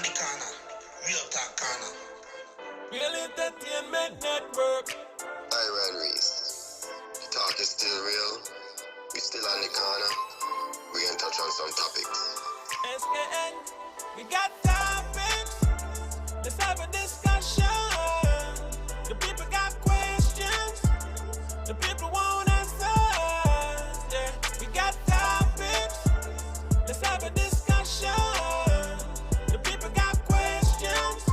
On the corner, Real Talk Corner. Real Entertainment Network. Iron Reese. The talk is still real. We still on the corner. We gonna touch on some topics. SKN, we got topics. Let's have a discussion. The people got questions. The people want answers. Yeah, we got topics. Let's have a discussion. The people got questions.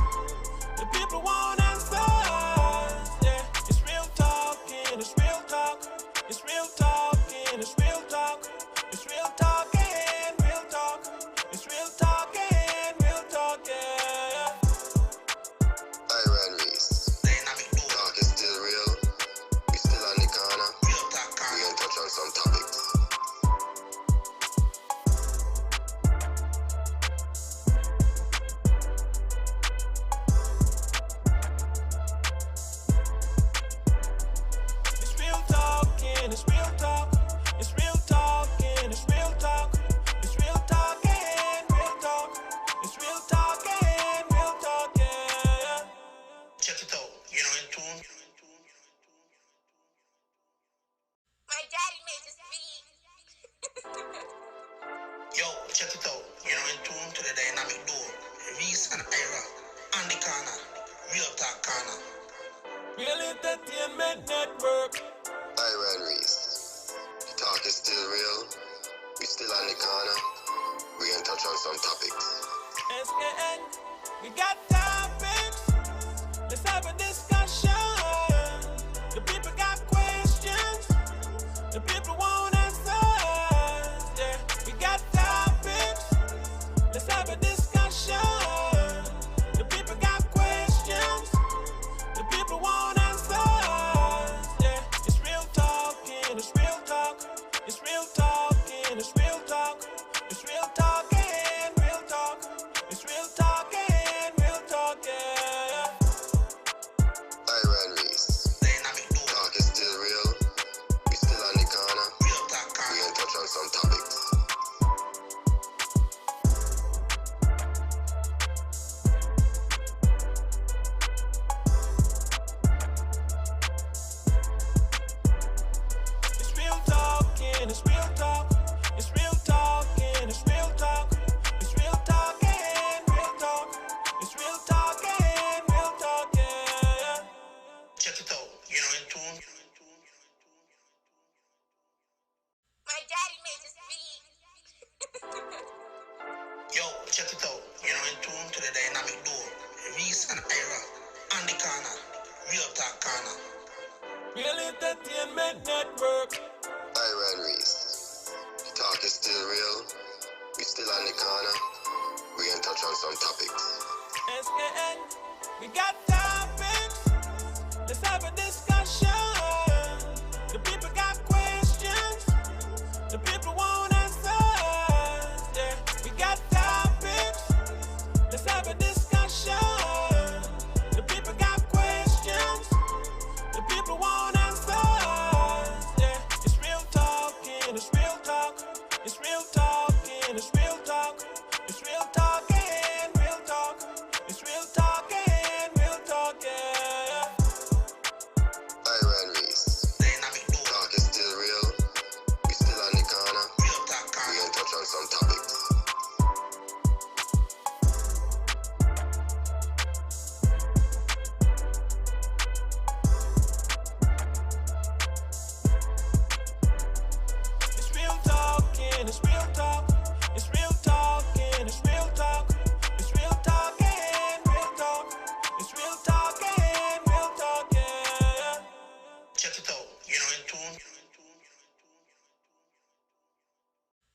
The people want answers. Yeah, it's real talking. It's real talk. It's real talking. It's real talk. It's real talking. Real talk. It's real talking. Real talking. Iron Reese. Dynamic duo. Talk is still real. We still on the corner. Real Talk We Corner. gonna touch on some topics. It's real talking. It's real talk. It's real talking. It's real talk. It's real talking. Real talk. It's real talking. Real talking. Check it out. You know, in tune. My daddy made this beat. Yo, check it out. You know, in tune to the dynamic duo. Reese and Ira. On the corner, Real Talk Corner. Real Entertainment Network. Iron Reese. The talk is still real. We still on the corner. We gonna touch on some topics. SKN, we got topics. Let's have a discussion. The people got questions. The people want answers. Yeah, we got topics. Let's have a discussion. The people got questions. The people want answers. Yeah, it's real talking. It's real talk. It's real talking. It's real talk. It's real talking. Real talk. It's real talking. Real talking. Iron Reese. Dynamic duo. Talk is still real. We still on the corner. Real Talk We Corner. gonna touch on some topics. It's real talking. It's real talk. It's real talking. It's real talk. It's real talking. Real talk. It's real talking. Real talking. Check it out. You know, in tune. My daddy made this beat. Yo, check it out. You know, in tune to the dynamic duo. Reese and Ira. On the corner, Real Talk Corner. Real Entertainment Network. Iron Reese. The talk is still real. We still on the corner. We gonna touch on some topics. SKN, we got topics. Let's have a discussion. The people got questions. The people want answers. Yeah, we got topics. Let's have a discussion. The people got questions. The people want answers. Yeah, it's real talking. It's real talk. It's real talking. It's real talk. It's real talking. Real talk. It's real talking. Real talking. Iron Reese. Dynamic duo. Talk is still real. We still on the corner. Real Talk We Corner. gonna touch on some topics. It's real talking. It's real talk. It's real talking. It's real talk. It's real talking. Real talk. It's real talking. Real talking. Check it out. You know, in tune.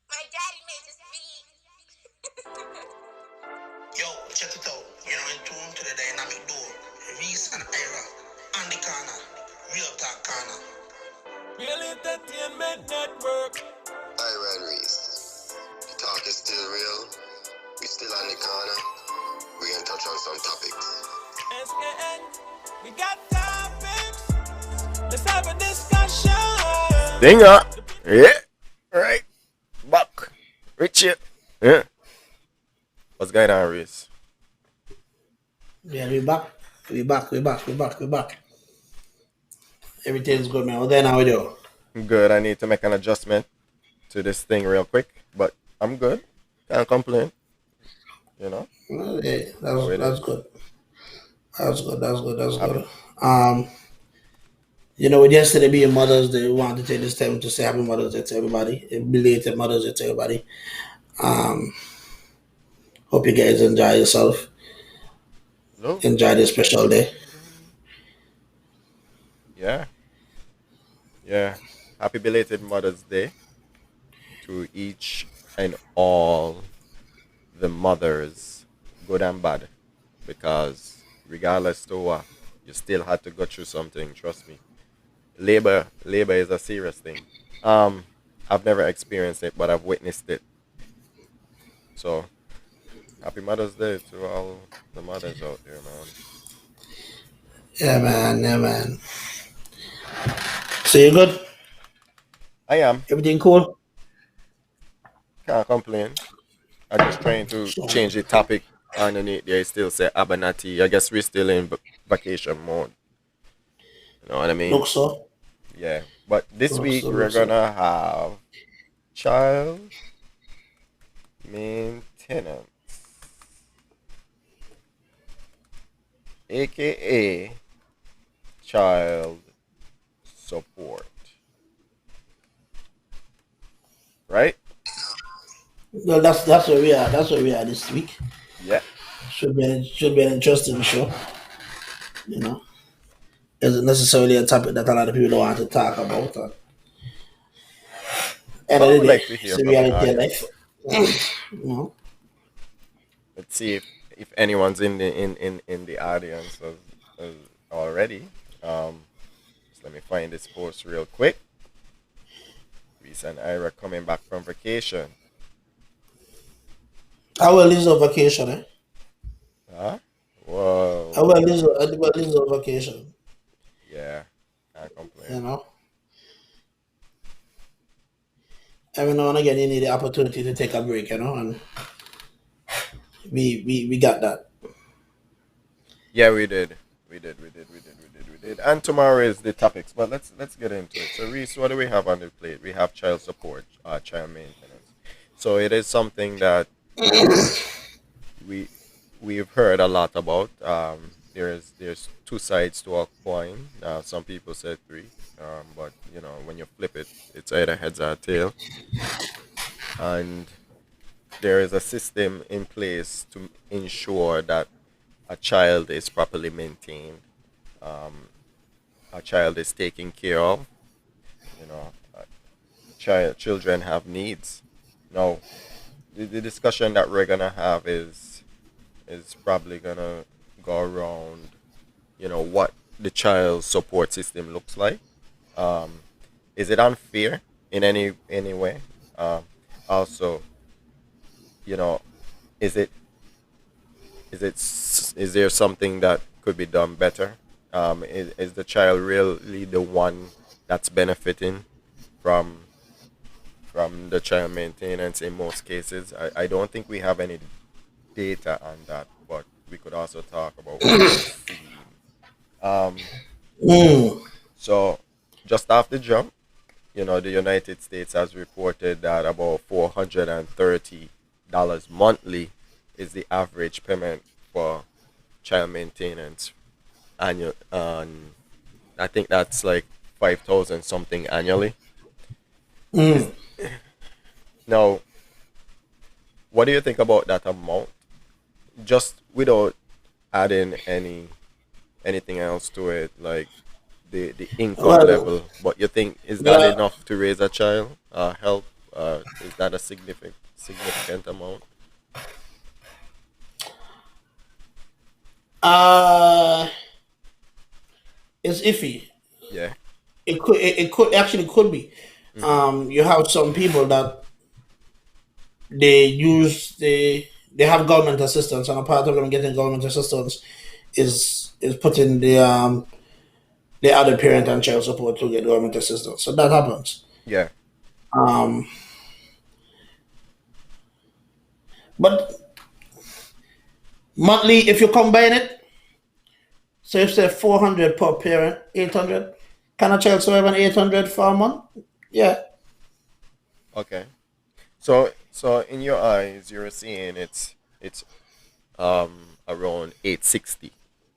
My daddy made this beat. Yo, check it out. You know, in tune to the dynamic duo. Reese and Ira. On the corner, Real Talk Corner. Real Entertainment Network. Iron Reese. The talk is still real. We still on the corner. We gonna touch on some topics. SKN, we got topics. Let's have a discussion. Dinger. Yeah. Right. Buck. Richie. Yeah. What's going on, Reese? Yeah, we back. We back. We back. We back. We back. Everything's good, man. What then how we do? Good. I need to make an adjustment to this thing real quick, but I'm good. Can't complain. You know Well, yeah, how it that's is. good. That's good. That's good. That's Happy. good. Um, with yesterday being Mother's Day, we wanted to take this time to say Happy Mother's Day to everybody. Belated Mother's Day to everybody. Um, hope you guys enjoy yourself. Love Enjoy this special day. Friday. Yeah, yeah. Happy belated Mother's Day to each and all the mothers, good and bad, because regardless to what, you still had to go through something. Trust me. Labor is a serious thing. Um, I've never experienced it, but I've witnessed it. So happy Mother's Day to all the mothers out there, man. Yeah, man. Yeah, man. So you good? I am. Everything cool? Can't complain. I'm just trying to So, change the topic underneath there. It still say Abernathy. I guess we're still in vacation mode. You know what I mean? look so. Yeah. But this Look week so. we're Look so. gonna have child maintenance, aka child support. Right? Well, that's where we are. That's where we are this week. Yeah. Should be an interesting show. You know, isn't necessarily a topic that a lot of people don't want to talk about. End But of I the would day, like to it's hear the from the reality of life. audience. You know, Let's see if anyone's in the audience as already. So let me find this post real quick. Reese and Ira coming back from vacation. I will lose on vacation. Eh? Huh? Whoa, I will lose. I will lose on vacation. yeah, can't complain. You know, every now and again you need the opportunity to take a break. You know, and we got that. Yeah, we did. We did. And tomorrow is the topics, but let's get into it. So Reese, what do we have on the plate? We have child support, child maintenance. So it is something that we we've heard a lot about. There's two sides to a coin. Some people say three, but when you flip it, it's either heads or tail. And there is a system in place to ensure that a child is properly maintained, a child is taken care of. Children have needs. Now, the discussion that we're gonna have is probably gonna go around, what the child support system looks like. Um, is it unfair in any way? Also, you know, is it is there something that could be done better? Is the child really the one that's benefiting from the child maintenance in most cases? I don't think we have any data on that, but we could also talk about what we've seen. Um, Mm. so just off the jump, the United States has reported that about $430 monthly is the average payment for child maintenance annual. I think that's like 5,000 something annually. Is Mm. now, what do you think about that amount? Just without adding anything else to it, like the income Well, level. But you think is that well, enough to raise a child? Help? Is that a significant amount? uh, it's iffy. Yeah. It could actually could be. Hmm. You have some people that they have government assistance, and a part of them getting government assistance is putting the other parent and child support to get government assistance. So that happens. Yeah. Um, but monthly, if you combine it, So if say 400 per parent, 800. Can a child survive on 800 for a month? Yeah. Okay. So in your eyes, you're seeing it's around 860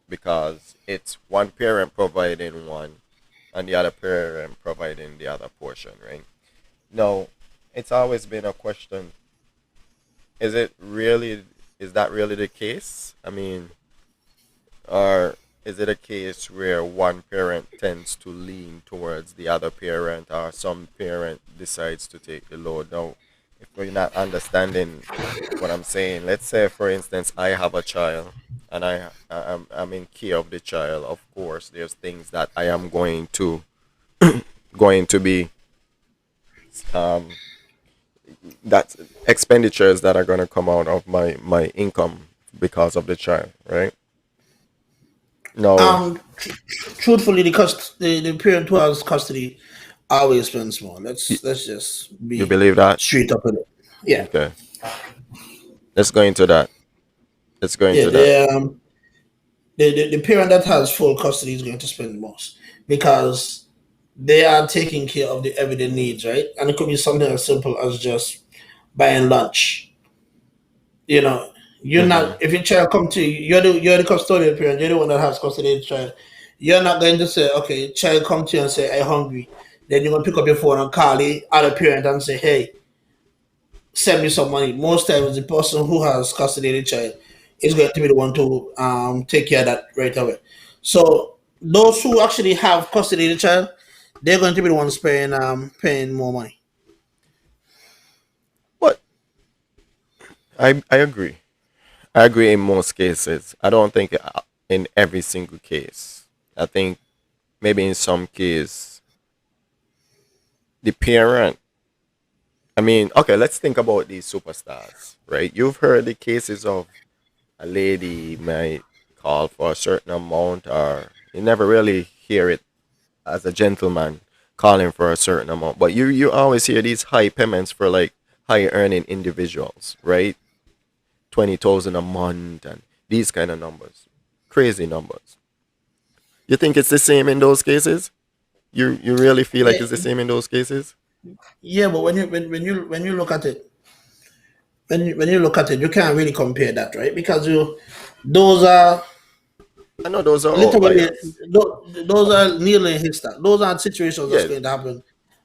because it's one parent providing one and the other parent providing the other portion, right? No, it's always been a question. Is it really, is that really the case? I mean, or is it a case where one parent tends to lean towards the other parent or some parent decides to take the load? Now, if we're not understanding what I'm saying, let's say for instance I have a child and I'm in care of the child. Of course, there's things that I am going to be um that expenditures that are going to come out of my income because of the child, right? No, Truthfully, the parent who has custody always spends more. you, Let's just you be believe that? straight up with it. Yeah. Okay, let's go into that. Let's go Yeah. into that. The parent that has full custody is going to spend most because they are taking care of the everyday needs, right? And it could be something as simple as just buying lunch. You know, you're Mm-hmm. not if your child come to you, you're the custodial parent, you're the one that has custody of the child. You're not going to say, okay, child come to you and say, I'm hungry. Then you're gonna pick up your phone and call the other parent and say, hey, send me some money. Most times the person who has custody of the child is going to be the one to take care of that right away. So those who actually have custody of the child, they're going to be the ones paying more money. But I agree. I agree in most cases. I don't think in every single case. I think maybe in some case the parent. I mean, okay, let's think about these superstars, right? You've heard the cases of a lady might call for a certain amount, or you never really hear it as a gentleman calling for a certain amount. But you always hear these high payments for like high earning individuals, right? 20,000 a month and these kind of numbers, crazy numbers. You think it's the same in those cases? You really feel like Yeah, it's the same in those cases? yeah, but when you look at it, when you look at it, you can't really compare that, right? Because those are I know those are literally outliers. those are nearly history. Those aren't situations that's Yeah, going to happen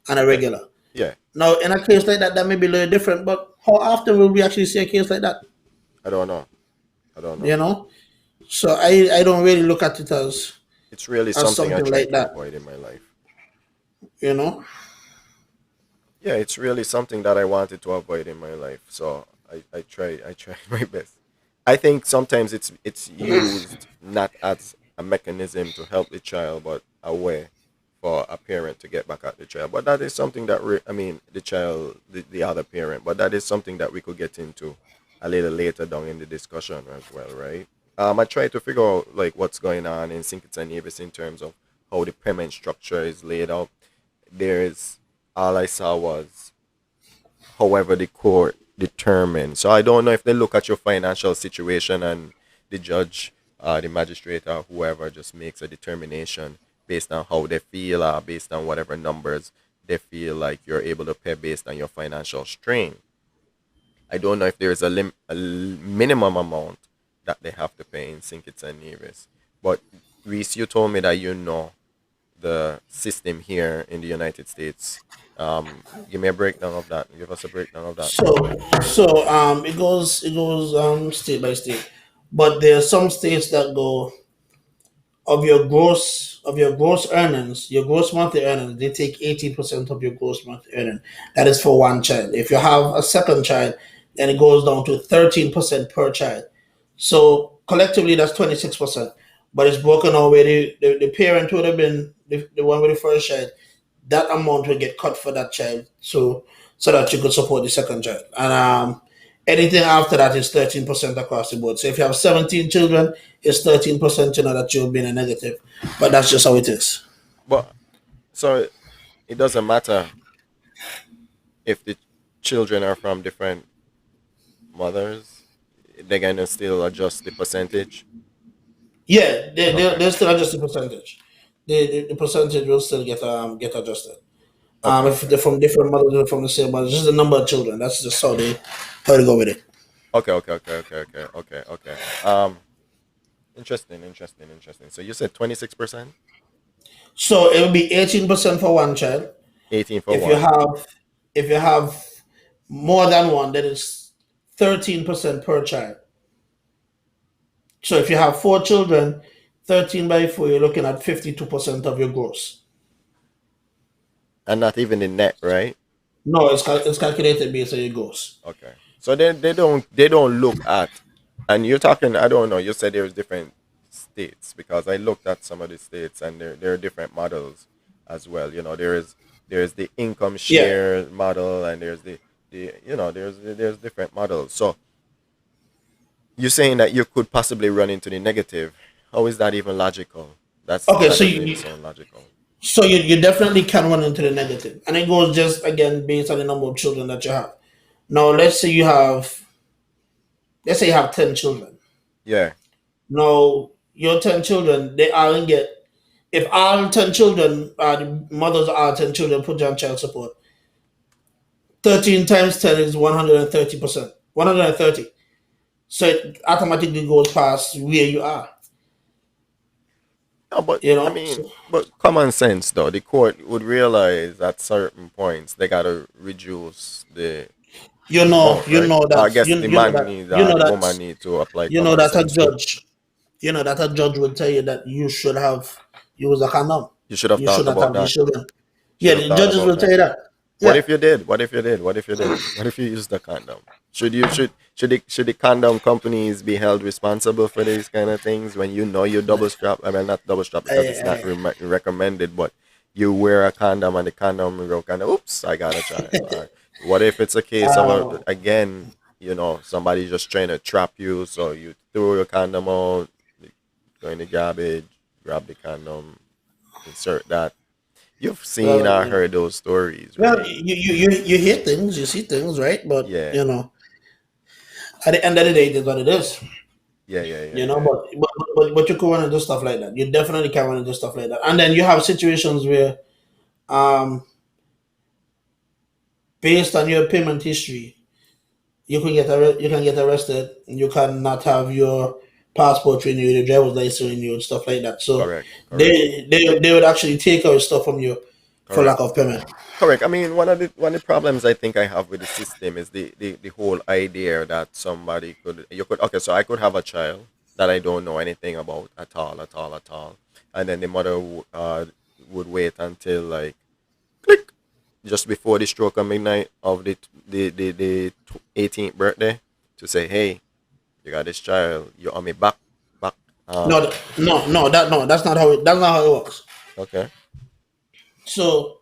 on a yeah, regular. yeah. Now, in a case like that, that may be a little different. But how often will we actually see a case like that? I don't know. I don't know. You know, so I don't really look at it It's really as something I something try like to that. avoid in my life. You know, Yeah, it's really something that I wanted to avoid in my life. So I try my best. I think sometimes it's used not as a mechanism to help the child, but a way for a parent to get back at the child. But that is something that I mean the child, the other parent. But that is something that we could get into a little later down in the discussion as well, right? I try to figure out like what's going on in St. Kitts and Nevis in terms of how the payment structure is laid out. There's all I saw was however the court determines. So I don't know if they look at your financial situation and the judge, the magistrate, or whoever just makes a determination based on how they feel or based on whatever numbers they feel like you're able to pay based on your financial strain. I don't know if there is minimum amount that they have to pay in St. Kitts and Nevis. But Reese, you told me that you know the system here in the United States. Give me a breakdown of that. Give us a breakdown of that. so it goes state by state, but there are some states that go of your gross earnings, your gross monthly earnings, they take 80% of your gross monthly earning. That is for one child. If you have a second child, then it goes down to 13% per child. So collectively, that's 26%. But it's broken out where the parent would have been the one with the first child. That amount will get cut for that child, so that you could support the second child. And anything after that is 13% across the board. So if you have 17 children, it's 13%. You know that you'll be in a negative, but that's just how it is. But so it doesn't matter if the children are from different mothers, they're gonna still adjust the percentage. Yeah, Okay. they still adjust the percentage. The percentage will still get adjusted. Okay. If Okay. they're from different mothers or from the same mother, just the number of children. That's just how they go with it. Okay. Okay. Okay. Okay. Okay. Okay. Okay. Interesting. Interesting. Interesting. So you said 26%, So it will be 18% for one child. 18 for If you one, have if you have more than one, then it's 13% per child. So if you have four children, 13 by four, you're looking at 52% of your gross. and not even the net, right? No, it's calculated based on your gross. Okay. So they don't look at, and you're talking. I don't know. You said there's different states because I looked at some of the states and there are different models as well. There's the income Yeah. share model and there's different models. So you're saying that you could possibly run into the negative. How is that even logical? Okay, That so doesn't even sound logical. you definitely can run into the negative, and it goes just again based on the number of children that you have. Now, let's say you have 10 children. Yeah. Now, your 10 children, they all get if all 10 children the mothers are 10 children put you on child support. 13 times 10 is 130%. 130. So it automatically goes past where you are. No, but You I know, mean, but common sense though, the court would realize at certain points they gotta reduce the amount, you right? know I that guess the man needs, the that woman need to apply you know common that a sense too. judge that a judge will tell you that you should have used a condom. You should have You should thought not about have these that. children. Should Yeah, have the thought judges about will tell that. you that. What Yeah. if you did? What if you did? What if you did? What if you used the condom? Should the condom companies be held responsible for these kind of things when you know you double strap? I mean, not double strap because it's not I, recommended, but you wear a condom and the condom broke and oops, I got a child. Or what if it's a case of again, somebody just trying to trap you, so you throw your condom out, go in the garbage, grab the condom, insert that. You've seen well, or heard those stories, well, right? you hear things, you see things, right? But Yeah, at the end of the day, it is what it is. yeah, yeah, yeah, You know, yeah. but you can want to do stuff like that. You definitely can want to do stuff like that. And then you have situations where, um, based on your payment history, you can get arrested. You cannot have your passport renewed, your driver's license renewed, stuff like that. So Correct, correct, they would actually take away stuff from you for correct, lack of payment. correct. I mean, one of the problems I think I have with the system is the whole idea that somebody could okay, so I could have a child that I don't know anything about at all, at all, at all, and then the mother would wait until like click just before the stroke of midnight of the 18th birthday to say, hey, you got this child, you're on me back. No, that's not how it works. Okay. So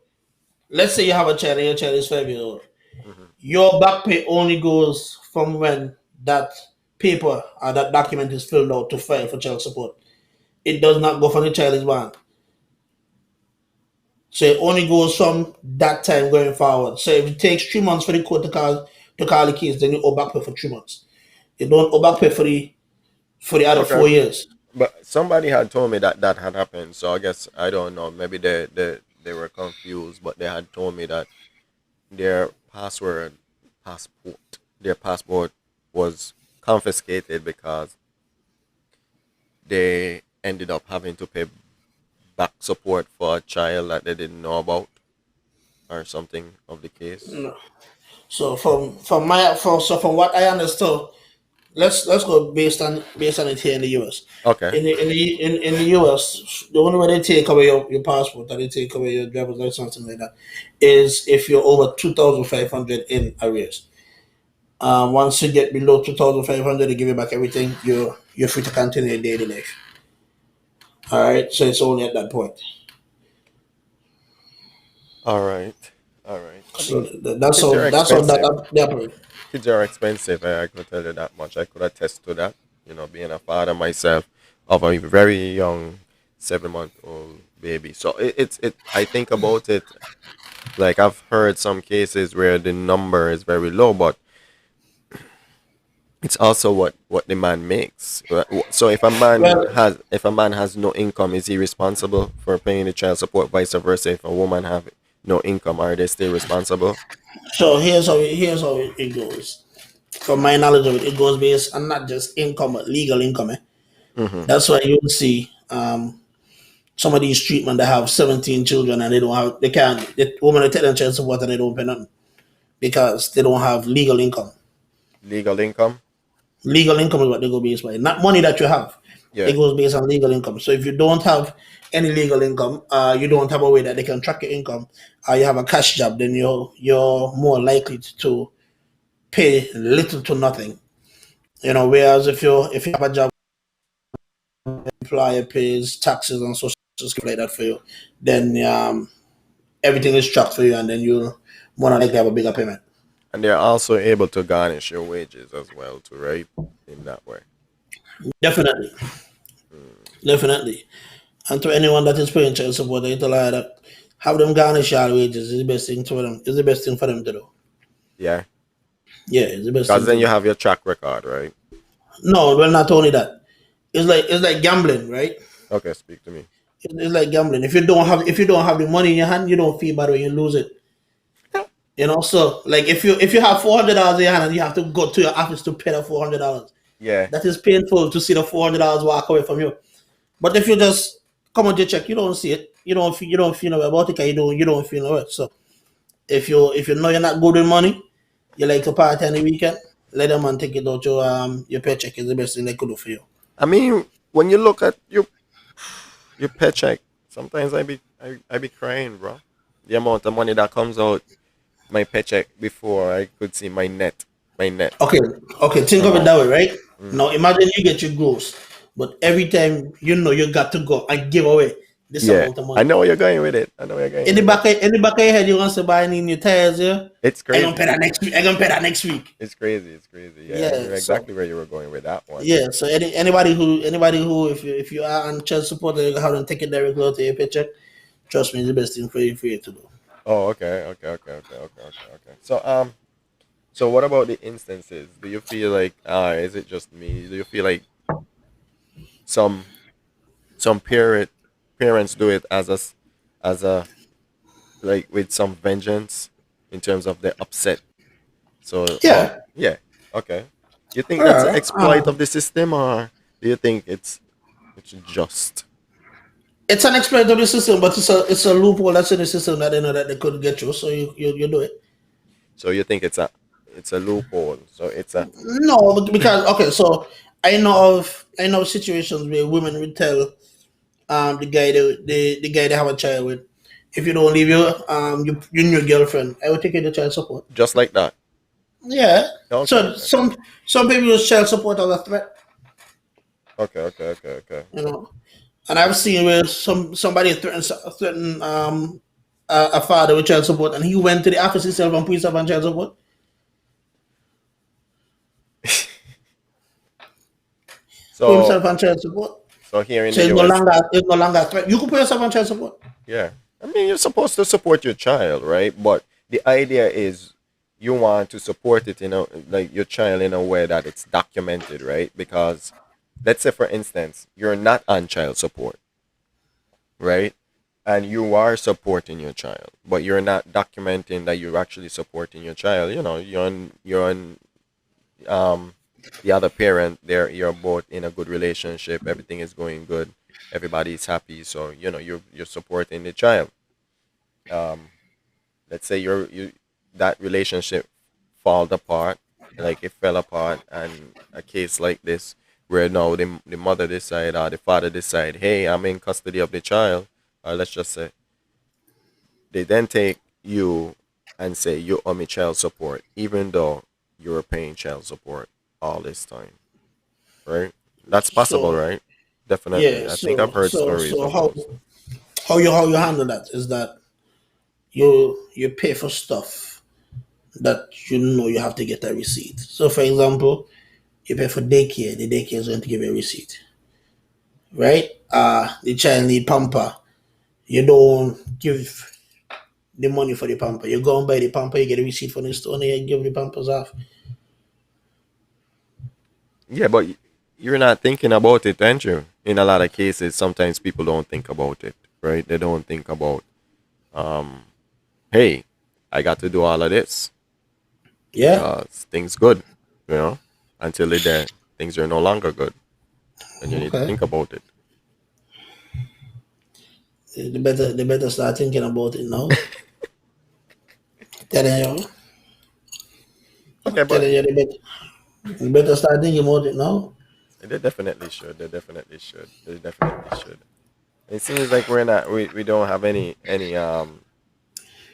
let's say you have a child and your child is 5 years old. Hmm. Your back pay only goes from when that paper or that document is filled out to file for child support. It does not go from the child is born. So it only goes from that time going forward. So if it takes 3 months for the court to call the case, then you owe back pay for 3 months. You don't owe back pay for the other Okay. 4 years. But somebody had told me that that had happened, so I guess I don't know. Maybe they were confused, but they had told me that their their passport was confiscated because they ended up having to pay back support for a child that they didn't know about or something of the case. So from what I understood, let's go based on it here in the US. Okay. In the US, the only way they take away your passport or they take away your driver's license, something like that, is if you're over 2,500 in arrears. Once you get below 2,500, they give you back everything. You're free to continue your daily life. All right, so it's only at that point. All right. All right. I So mean, kids are that's how expensive. that operate. Kids are expensive. I could tell you that much. I could attest to that. Being a father myself of a very young 7-month-old baby. So it. I think about it like I've heard some cases where the number is very low, but it's also what the man makes. So if a man Well, has no income, is he responsible for paying the child support? Vice versa, if a woman have no income, are they still responsible? so here's how it goes. From my knowledge of it, it goes based on not just income, but legal income. Eh? Hmm. That's why you will see some of these treatment that have 17 children and they can't, the woman will take them child support and they don't pay nothing because they don't have legal income. Legal income. Legal income is what they go based by, not money that you have. It Yeah. goes based on legal income. So if you don't have any legal income, you don't have a way that they can track your income, you have a cash job, then you're more likely to pay little to nothing. Whereas if you have a job, employer pays taxes and social security like that for you, then everything is tracked for you, and then you'll more than likely have a bigger payment. And they're also able to garnish your wages as well, too, right? In that way. Definitely, Mm. definitely. And to anyone that is paying child support, I tell her that have them garnish your wages is the best thing for them. It's the best thing for them to do. Yeah. Yeah, it's the best Because thing to then you do. have your track record, right? No, well, not only that. It's like gambling, right? Okay, speak to me. It's like gambling. If you don't have the money in your hand, you don't feel bad when you lose it. So like if you have $400 in your hand and you have to go to your office to pay the $400, Yeah. that is painful to see the $400 walk away from you. But if you just come on your check, you don't see it. You don't feel no way about it. 'Cause you don't feel no way. So if you know you're not good with money, you like to party on the weekend, let them man take it out your paycheck is the best thing they could do for you. I mean, when you look at your paycheck, sometimes I be crying, bro. The amount of money that comes out my paycheck before I could see my net Okay, okay, think of it amount. that way, right? Mm. Now imagine you get your gross, but every time you got to go and give away this Yeah, amount of I money. know where you're going with it. I know where you're going In the with it. back of, in the back of your head, you want to buy any new tires, yeah? It's I gonna crazy. pay that next week. I gonna pay that next week. It's crazy. It's crazy. Yeah, I Yeah. knew So exactly where you were going with that one. yeah. So anybody who if you are on child support, you have them take it directly out to your paycheck. Trust me, it's the best thing for you to do. Oh, okay, okay, okay, okay, okay, okay, okay. So what about the instances? Do you feel like is it just me? Do you feel like some some parents do it as a like with some vengeance in terms of they're upset? So Yeah. yeah, okay. You think that's an Yeah. exploit of the system, or do you think it's just It's an exploit of the system, but it's a loophole that's in the system that they know that they couldn't get through. So you do it. so you think it's a loophole? So it's a No, because okay, so I know situations where women would tell the guy they have a child with, if you don't leave your new girlfriend, I will take you to child support. just like that. Yeah. Okay, So okay, okay, some people use child support as a threat, okay, okay, okay, okay. you know. And I've seen where somebody threatened a father with child support, and he went to the office himself and put himself on child support. Put So himself on child support. so here in So the it's no US, longer it's no longer a threat. You could put yourself on child support. yeah. I mean, you're supposed to support your child, right? But the idea is you want to support it in a like your child in a way that it's documented, right? Because let's say for instance, you're not on child support, right? And you are supporting your child, but you're not documenting that you're actually supporting your child. You're on um the other parent there, you're both in a good relationship, everything is going good, everybody's happy, so you're supporting the child. um let's say you that relationship fall apart, like it fell apart, and a case like this where now the mother decide or the father decide, hey, I'm in custody of the child, or let's just say they then take you and say you owe me child support even though you were paying child support all this time, right? That's possible, So right? Definitely. yeah, I think I've so heard so stories so of how those. how you handle that is that you pay for stuff that you have to get a receipt. So for example, you pay for daycare, the daycare is going to give you a receipt, right? The child need pamper. You don't give the money for the pamper. You go and buy the pamper, you get a receipt from the store, and you give the pampers off. Yeah, but you're not thinking about it, aren't you? In a lot of cases, sometimes people don't think about it, right? They don't think about, um, hey, I got to do all of this Yeah. because things good, you know, until the day things are no longer good, and you need to Okay. think about it. They better start thinking about it now. Telling you, Okay, but telling you, they better start thinking about it now. they definitely should. They definitely should. They definitely should. It seems like we don't have any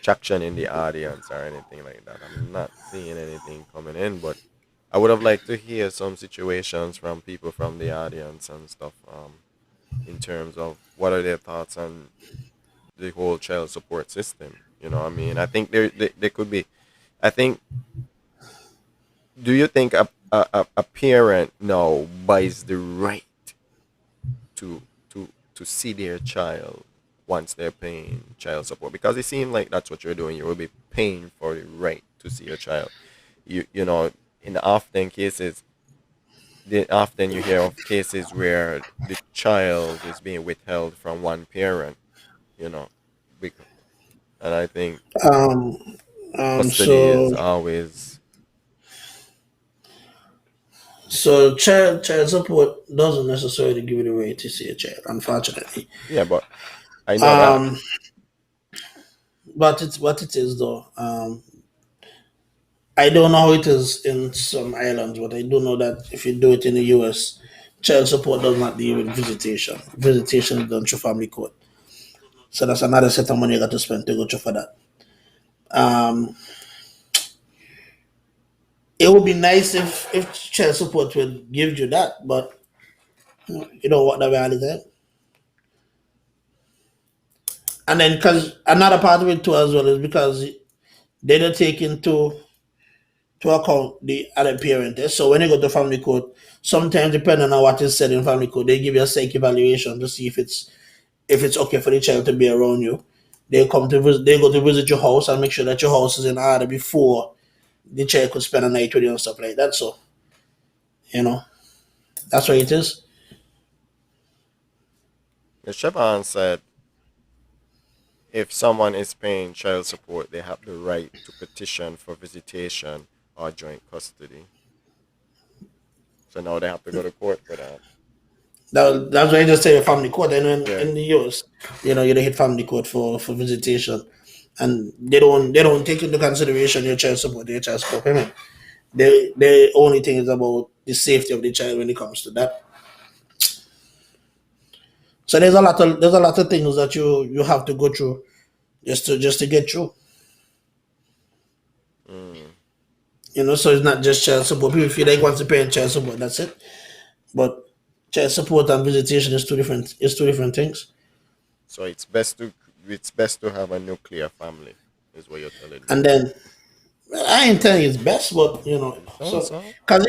traction in the audience or anything like that. I'm not seeing anything coming in, but I would have liked to hear some situations from people from the audience and stuff. In terms of what are their thoughts on the whole child support system. You know, what I mean, I think there could be. I think. Do you think a parent now buys the right to to see their child once they're paying child support? Because it seems like that's what you're doing. You will be paying for the right to see your child. You know, in often cases, often you hear of cases where the child is being withheld from one parent. You know, because, and I think Um, custody is so always. child support doesn't necessarily give you the right to see a child, unfortunately. Yeah, but I know that. Um, but it's what it is though. I don't know how it is in some islands, but I do know that if you do it in the US, child support does not deal with visitation. Visitation is done through family court. So that's another set of money you got to spend to go through for that. Um, it would be nice if child support would give you that, but you know what the reality. And then, because another part of it too as well is because they don't take into to account the other parent. So when you go to family court, sometimes depending on what is said in family court, they give you a psych evaluation to see if it's okay for the child to be around you. They go to visit your house and make sure that your house is in order before the child could spend a night with you and stuff like that. So you know that's what it is. The Chevron said if someone is paying child support, they have the right to petition for visitation or joint custody. So now they have to go to court for that. That's why I just say family court. And Yeah. in the US, you don't hit family court for visitation, and they don't take into consideration your child support payment. The only thing is about the safety of the child when it comes to that. So there's a lot of things that you have to go through just to get through. Mm. So it's not just child support. People feel like once they pay child support, that's it. But child support and visitation is two different. It's two different things. So it's best to have a nuclear family, is what you're telling me. And then I ain't telling you it's best, but It sounds so so. because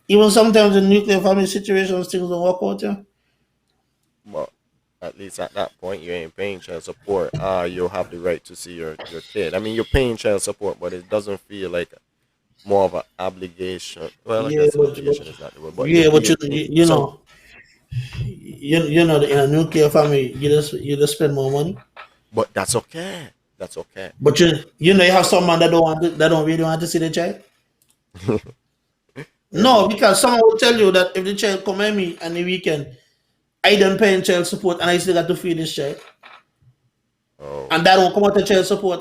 even sometimes in nuclear family situations things don't work out. Yeah. But at least at that point, you ain't paying child support. You have the right to see your kid. I mean, you're paying child support, but it doesn't feel like more of an obligation. Well, I Yeah, guess but obligation is not the word, but yeah, but you some. know in a nuclear family you just spend more money. But that's okay. That's okay. But you have someone that don't really want to see the child. No, Maybe. because someone will tell you that if the child come at me on the weekend, I don't pay child support and I still got to feed this child, Oh, and that don't come out of child support.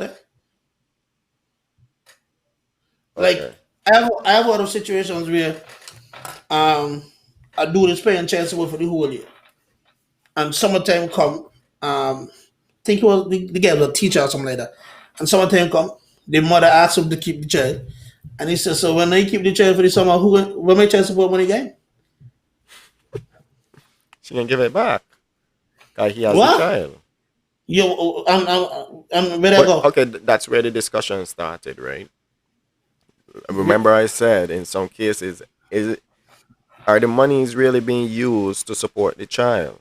Like okay. I have a lot of situations where um a dude is paying child support for the whole year, and summertime come, think it was the guy was a teacher or something like that, and summertime come, the mother asks him to keep the child, and he says, so when I keep the child for the summer, where my child support money going? She can give it back. Cause he has the What? child. You, where I But go? okay, that's where the discussion started, right? Remember, I said in some cases, are the monies really being used to support the child,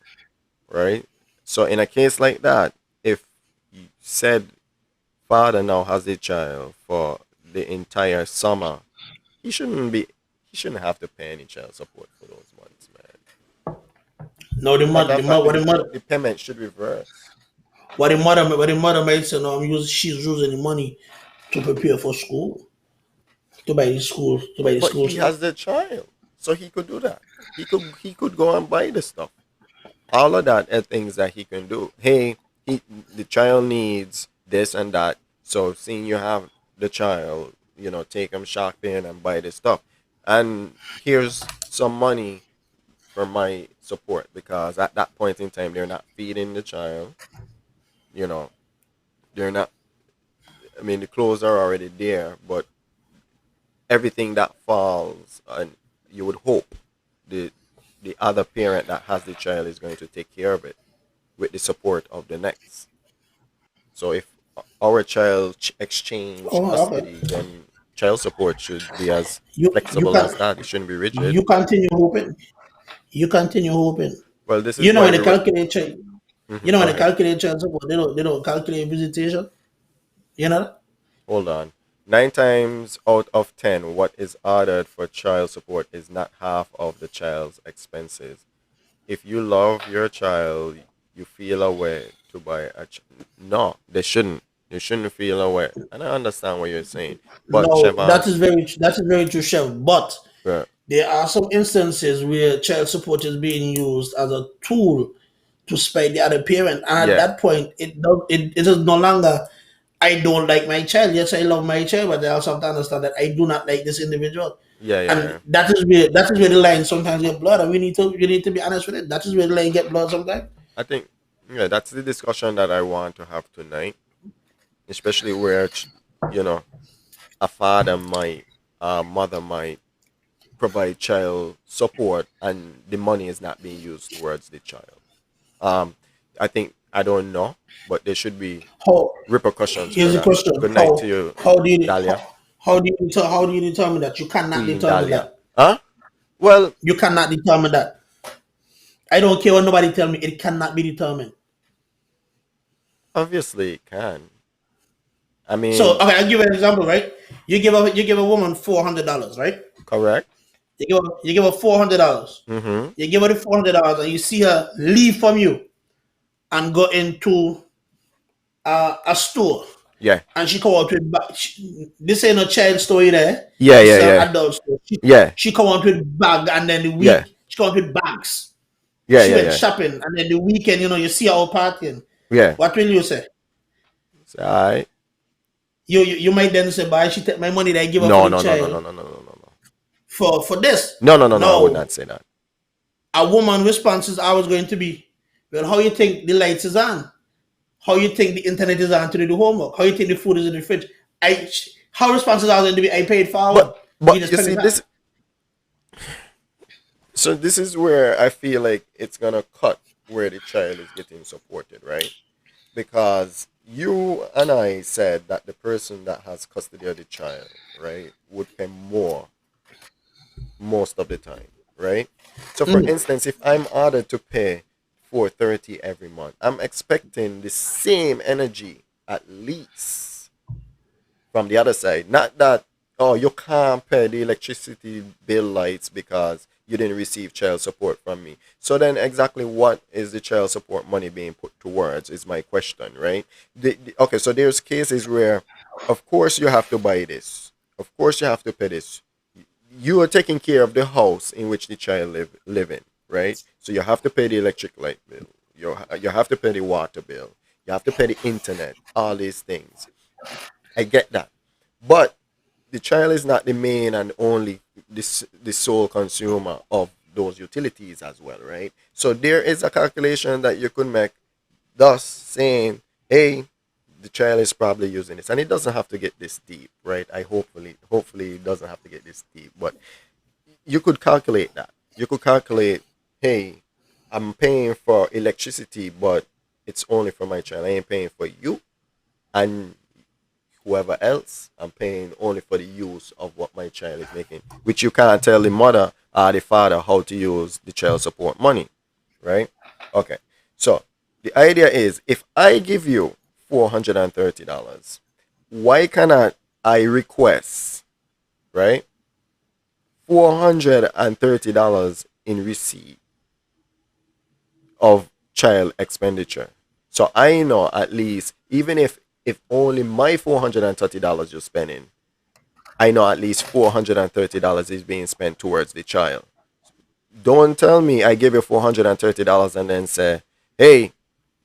right? So in a case like that, if said father now has a child for the entire summer, he shouldn't be he shouldn't have to pay any child support for those months, man. No, Matter of fact, what the mother, the payment should reverse. what the mother might say, no, she's using the money to prepare for school, to buy the But school he has stuff. the child, so he could do that. He could go and buy the stuff. All of that are things that he can do. Hey, the child needs this and that. So seeing you have the child, take him shopping and buy this stuff. And here's some money for my support because at that point in time they're not feeding the child. You know, they're not. I mean, the clothes are already there, but everything that falls, and you would hope the the other parent that has the child is going to take care of it with the support of the next. So if our child exchange Oh, custody, okay. then child support should be as You flexible can as that. It shouldn't be rigid. you continue hoping. You continue hoping. Well, this is You know why when we they were. calculate Go ahead. child support, they don't calculate visitation. You know that? Hold on. 9 times out of 10, what is ordered for child support is not half of the child's expenses. If you love your child, you feel a way to buy No, they shouldn't. You shouldn't feel a way. And I understand what you're saying. But, No, Chevon, that is very true, chef. But uh, there are some instances where child support is being used as a tool to spite the other parent, and at yeah, that point, it is no longer I don't like my child. Yes, I love my child, but I also have to understand that I do not like this individual. yeah, yeah, And yeah. that is where the line sometimes get blood, and we need to be honest with it. That is where the line get blood sometimes. I think, yeah, that's the discussion that I want to have tonight, especially where, you know, a father might, a mother might provide child support and the money is not being used towards the child. Um, I think, I don't know, but there should be How repercussions for here's the that. question: Good night to you, Dahlia. how do you determine that? You cannot Queen determine Dahlia. that. Huh? Well, You cannot determine that. I don't care what nobody tell me. It cannot be determined. obviously it can. I So mean, okay, I'll give you an example, right? You give a woman $400, right? correct. You give her $400. Mm-hmm. You give her the $400, and you see her leave from you and go into a store, Yeah. and she come out with this ain't a child story there. Yeah, This yeah, is an yeah. adult store. Yeah. She come out with bag, and then the Yeah. week she come out with bags. Yeah, She yeah, went yeah. shopping, and then the weekend, you see her out partying. Yeah. What will you say? So, I You might then say, "But I should take my money that I give her for no, the no, no, no, no, child no, no, no, no, no. for this." No, no, no, no, I would No, not say that. a woman response is always going to be, "Well, how you think the lights is on? How you think the internet is on to do the homework? How you think the food is in the fridge?" How responses are going to be? I paid forward. You But just you pay me see back. this, so this is where I feel like it's gonna cut where the child is getting supported, right? Because you and I said that the person that has custody of the child, right, would pay more most of the time, right? So for Mm. instance, if I'm ordered to pay 430 every month, I'm expecting the same energy at least from the other side. Not that, oh, you can't pay the electricity bill lights because you didn't receive child support from me. So then exactly what is the child support money being put towards is my question, right? Okay, so there's cases where of course you have to buy this. Of course you have to pay this. You are taking care of the house in which the child live in, right? So you have to pay the electric light bill. You have to pay the water bill. You have to pay the internet, all these things. I get that. But the child is not the main and only the sole consumer of those utilities as well, right? So there is a calculation that you could make, thus saying, hey, the child is probably using this. And it doesn't have to get this deep, right? I hopefully it doesn't have to get this deep. But you could calculate that. You could calculate, hey, I'm paying for electricity, but it's only for my child. I ain't paying for you. And whoever else, I'm paying only for the use of what my child is making, which you can't tell the mother or the father how to use the child support money, right? Okay, so the idea is if I give you $430, why cannot I request, right, $430 in receipt of child expenditure. So I know at least, even if only my $430 you're spending, I know at least $430 is being spent towards the child. Don't tell me I give you $430 and then say, hey,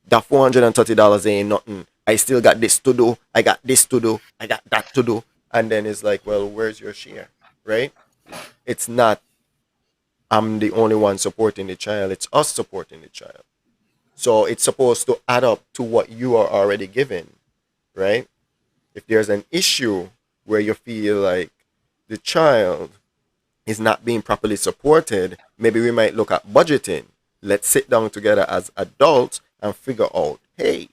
that $430 ain't nothing. I still got this to do. I got this to do. I got that to do. And then it's like, well, where's your share? Right? It's not I'm the only one supporting the child. It's us supporting the child. So it's supposed to add up to what you are already given, right? If there's an issue where you feel like the child is not being properly supported, maybe we might look at budgeting. Let's sit down together as adults and figure out, hey,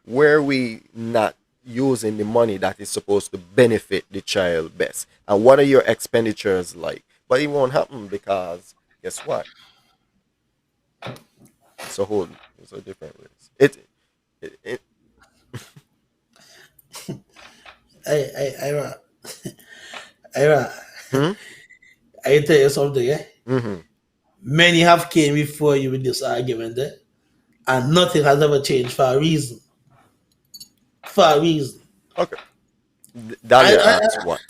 where are we not using the money that is supposed to benefit the child best? And what are your expenditures like? But it won't happen because guess what? It's a different ways. It I I hmm? I tell you something, eh? Mm-hmm. Many have came before you with this argument, eh? And nothing has ever changed for a reason. For a reason. Okay. I, Dahlia I, asks what?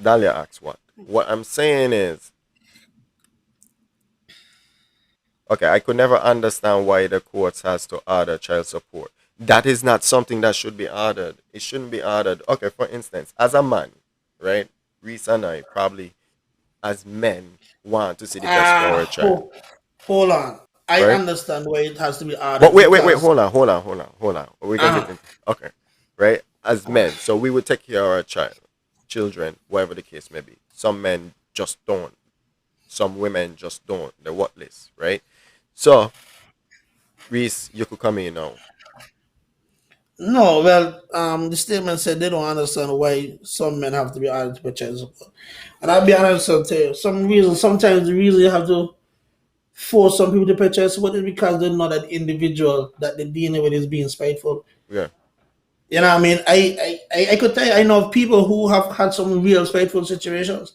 Dahlia asks what? What I'm saying is, okay, I could never understand why the courts has to order child support. That is not something that should be ordered. It shouldn't be ordered. Okay, for instance, as a man, right? Reese and I probably, as men, want to see the best for our child, hold on. I right? understand why it has to be But ordered wait, because hold on. We can uh get into okay, right? As men, so we would take care of our child, children, whatever the case may be. Some men just don't. Some women just don't. They're worthless, right? So, Reese, you could come in now. no, well, the statement said they don't understand why some men have to be ordered to pay child support. And I'll be honest and tell you, sometimes the reason you have to force some people to pay child support is because they know that individual that they're dealing with is being spiteful. Yeah, You know what I mean? I could tell you, I know of people who have had some real spiteful situations,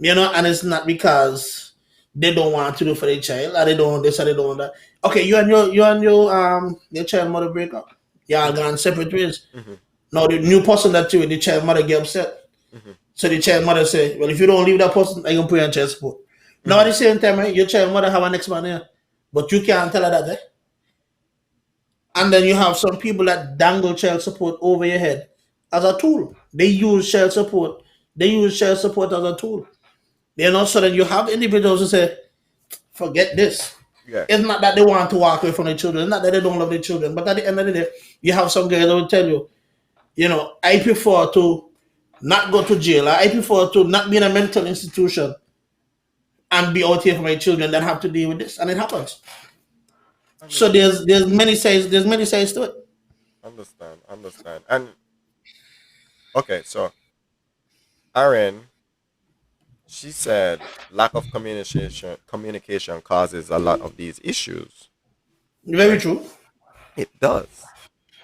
and it's not because they don't want to do for their child or they don't want this or they don't want that. Okay, your child mother break up. Y'all gone separate ways. mm-hmm, Now the new person that you with the child mother get upset. mm-hmm, So the child mother say, well, if you don't leave that person, I can put you on child support. Now at mm-hmm. the same time, your child mother have an next man here. But you can't tell her that, eh? And then you have some people that dangle child support over your head as a tool. They use child support. They use child support as a tool. So then you have individuals who say, forget this. Yeah, It's not that they want to walk away from their children. It's not that they don't love their children. But at the end of the day, you have some guys that will tell you, I prefer to not go to jail. I prefer to not be in a mental institution and be out here for my children than have to deal with this. And it happens. So understand, there's many sides to it. understand. And okay, so Aaron, she said lack of communication causes a lot of these issues, Very right? true. It does,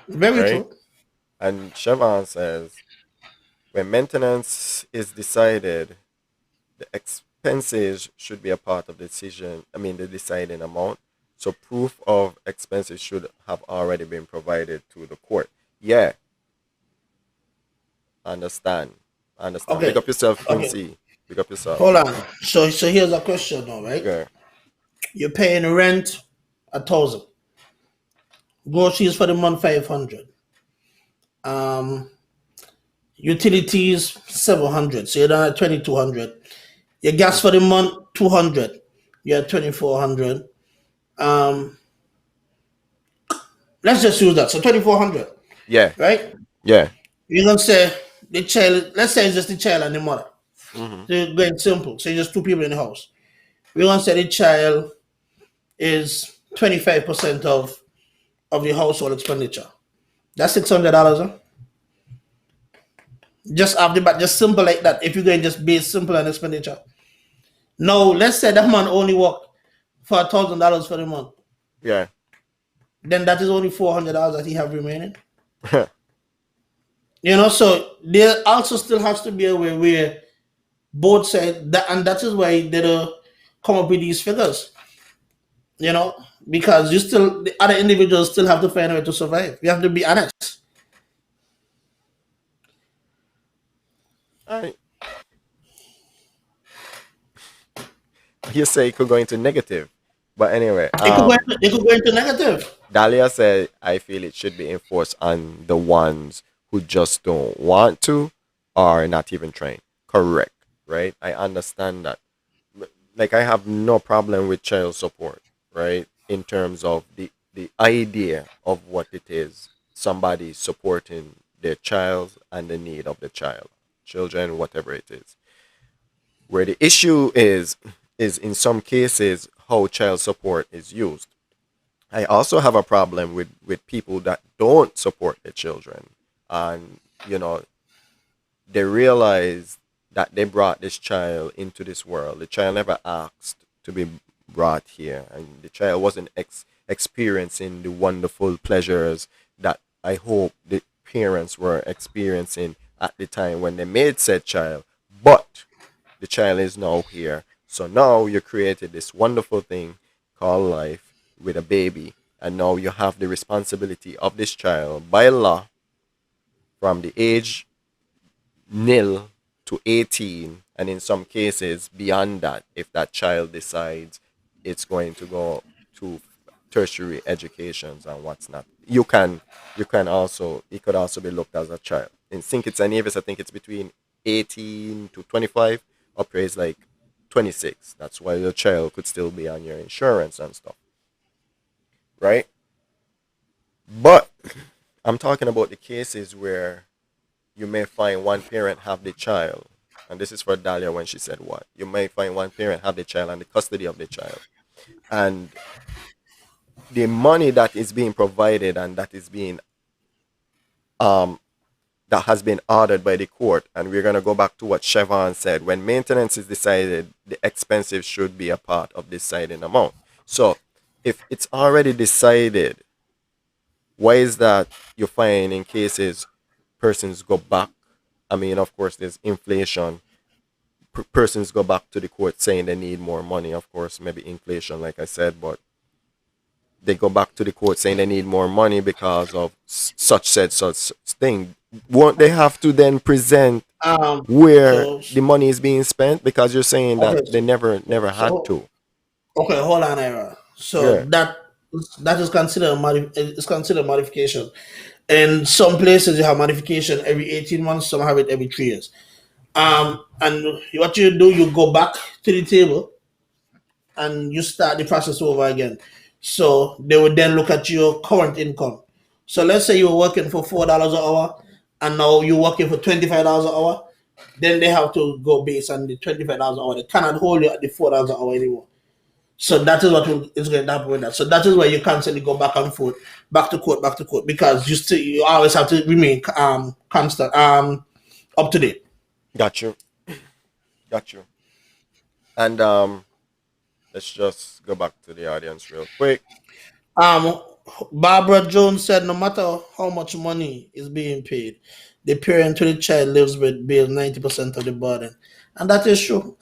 Very right? true. And Siobhan says when maintenance is decided, the expenses should be a part of the decision. I mean, the deciding amount. So proof of expenses should have already been provided to the court. Yeah, understand. Understand. Pick Okay. up yourself, Okay. Quincy. Pick up yourself. Hold on. So here's a question now, right? Yeah. You're paying rent 1,000. Groceries for the month 500. Um Utilities 700. So you're down at 2,200. Your gas for the month 200. You're at 2,400. Um let's just use that. So 2,400, Yeah. right? Yeah. You're gonna say the child, let's say it's just the child and the mother. Mm-hmm. So you're going simple. So it's just two people in the house. We're gonna say the child is 25% of the household expenditure. That's $600. Huh? Just off the bat, just simple like that. If you're going to just be simple on expenditure. Now, let's say that man only work for $1,000 for the month. Yeah. Then that is only $400 that he have remaining. So there also still has to be a way where both said that, and that is why they don't come up with these figures. You know, because you still the other individuals still have to find a way to survive. You have to be honest. I, you say it could go into negative, but anyway, It could go into negative. Dahlia said, I feel it should be enforced on the ones who just don't want to or not even trained. Correct, right? I understand that. Like, I have no problem with child support, right? In terms of the idea of what it is, somebody supporting their child and the need of the child, children, whatever it is. Where the issue is in some cases how child support is used. I also have a problem with people that don't support their children, and you know they realize that they brought this child into this world. The child never asked to be brought here, and the child wasn't experiencing the wonderful pleasures that I hope the parents were experiencing at the time when they made said child. But the child is now here. So now you created this wonderful thing called life with a baby, and now you have the responsibility of this child by law from the age nil to 18, and in some cases beyond that, if that child decides it's going to go to tertiary educations and what's not. You can also, it could also be looked as a child. In St. Kitts and Nevis, I think it's between 18 to 25, up here is like 26. That's why the child could still be on your insurance and stuff, right? But I'm talking about the cases where you may find one parent have the child, and this is for Dahlia when she said what. You may find one parent have the child and the custody of the child. And the money that is being provided and um that has been ordered by the court, and we're gonna go back to what Chevron said. When maintenance is decided, the expenses should be a part of deciding amount. So if it's already decided, why is that you find in cases persons go back? I mean, of course, there's inflation. Persons go back to the court saying they need more money. Of course, maybe inflation, like I said, but they go back to the court saying they need more money because of such thing. Won't they have to then present where So the money is being spent? Because you're saying that okay, they never had so to. okay, hold on, Era. So Yeah, that is considered it's considered modification. In some places, you have modification every 18 months. Some have it every 3 years. And what you do, you go back to the table and you start the process over again. So they would then look at your current income. So let's say you were working for $4 an hour, and now you're working for $25 an hour. Then they have to go based on the $25 an hour. They cannot hold you at the $4 an hour anymore. So that is is going to happen with that. So that is why you constantly go back and forth, back to court, because you always have to remain constant, up to date. got you, got you. And let's just go back to the audience real quick. Um, Barbara Jones said, no matter how much money is being paid, the parent to the child lives with bears 90% of the burden, and that is true.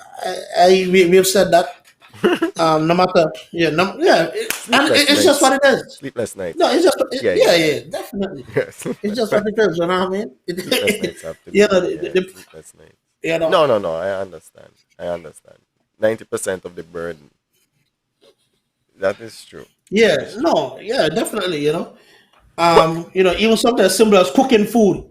We've said that. No matter, yeah, no, yeah, Sleepless it's just nights, what it is. sleepless No, nights. it's just, Yeah, yeah, yeah, yeah. yeah, definitely. Yes. It's just what it is. You know what I mean? Sleepless nights have to You know, be, yeah, sleepless nights. you know, No, no, no. I understand. I understand. 90% of the burden. That is true. yeah, That is true. no, yeah, definitely. But Even something as simple as cooking food.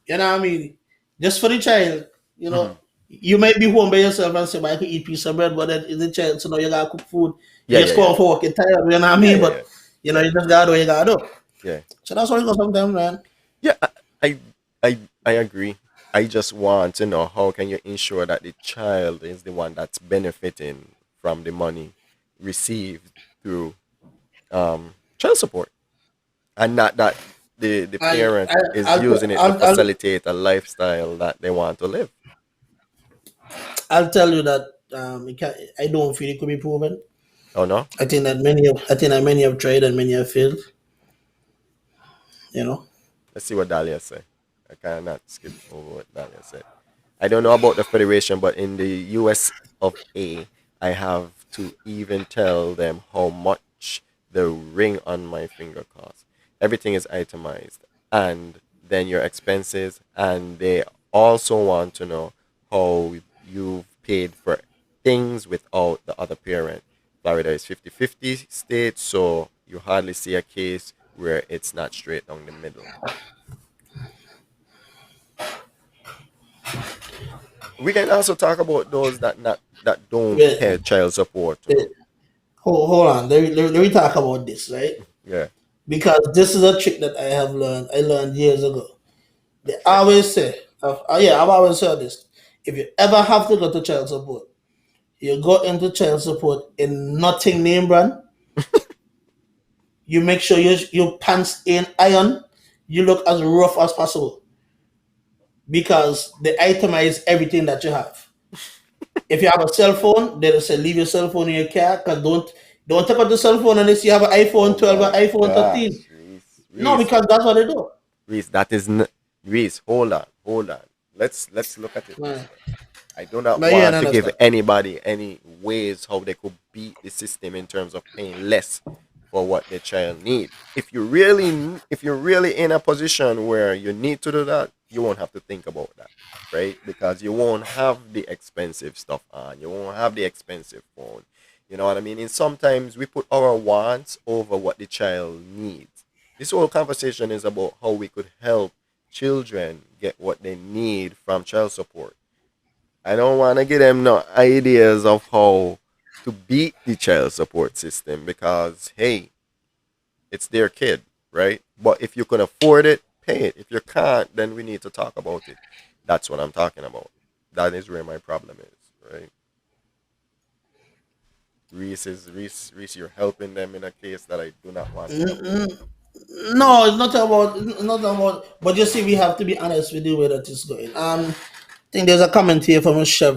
You know what I mean? Just for the child, you know, mhm. you might be home by yourself and say, "But I could eat piece of bread," but then it's the child, so now you gotta cook food. You Yeah, yeah, just go yeah, out for work, you're tired, you know what I yeah, mean? yeah, But yeah, you yeah, just gotta do what you gotta do. yeah. So that's how it goes sometimes, man. Yeah, I, I agree. I just want to know how can you ensure that the child is the one that's benefiting from the money received through child support, and not that the I, parent I, is I'll, using it to I'll, facilitate a lifestyle that they want to live. I'll tell you that I don't feel it could be proven. Oh no. I think that many have tried and many have failed. You know. Let's see what Dahlia said. I cannot skip over what Dahlia said. I don't know about the federation, but in the US of A, I have to even tell them how much the ring on my finger costs. Everything is itemized, and then your expenses, and they also want to know how you've paid for things without the other parent. Florida is 50-50 state, so you hardly see a case where it's not straight down the middle. We can also talk about those that don't Wait, pay child support too. wait, hold on. Let me talk about this, right? Yeah. Because this is a trick that I have learned. I learned years ago. They Okay. always say, yeah, I've always heard this. If you ever have to go to child support, you go into child support in nothing name brand. You make sure your pants in iron. You look as rough as possible because they itemize everything that you have. If you have a cell phone, they'll say leave your cell phone in your car. Cause don't take out the cell phone unless you have an Oh iPhone 12 or my iPhone 13. gosh, Reese, No, Reese, because that's what they do. Reese. That is Reese. Hold on, hold on. Let's look at it this Right. way. I do not But yeah, I want to give understand. anybody any ways how they could beat the system in terms of paying less for what their child need. If you're really in a position where you need to do that, you won't have to think about that, right? Because you won't have the expensive stuff on. You won't have the expensive phone. You know what I mean? And sometimes we put our wants over what the child needs. This whole conversation is about how we could help children get what they need from child support. I don't want to give them no ideas of how to beat the child support system because, hey, it's their kid, right? But if you can afford it, pay it. If you can't, then we need to talk about it. That's what I'm talking about. That is where my problem is, right? Reese, you're helping them in a case that I do not want to help them in. No, it's not about. But you see, we have to be honest with the way that it's going. I think there's a comment here from a chef,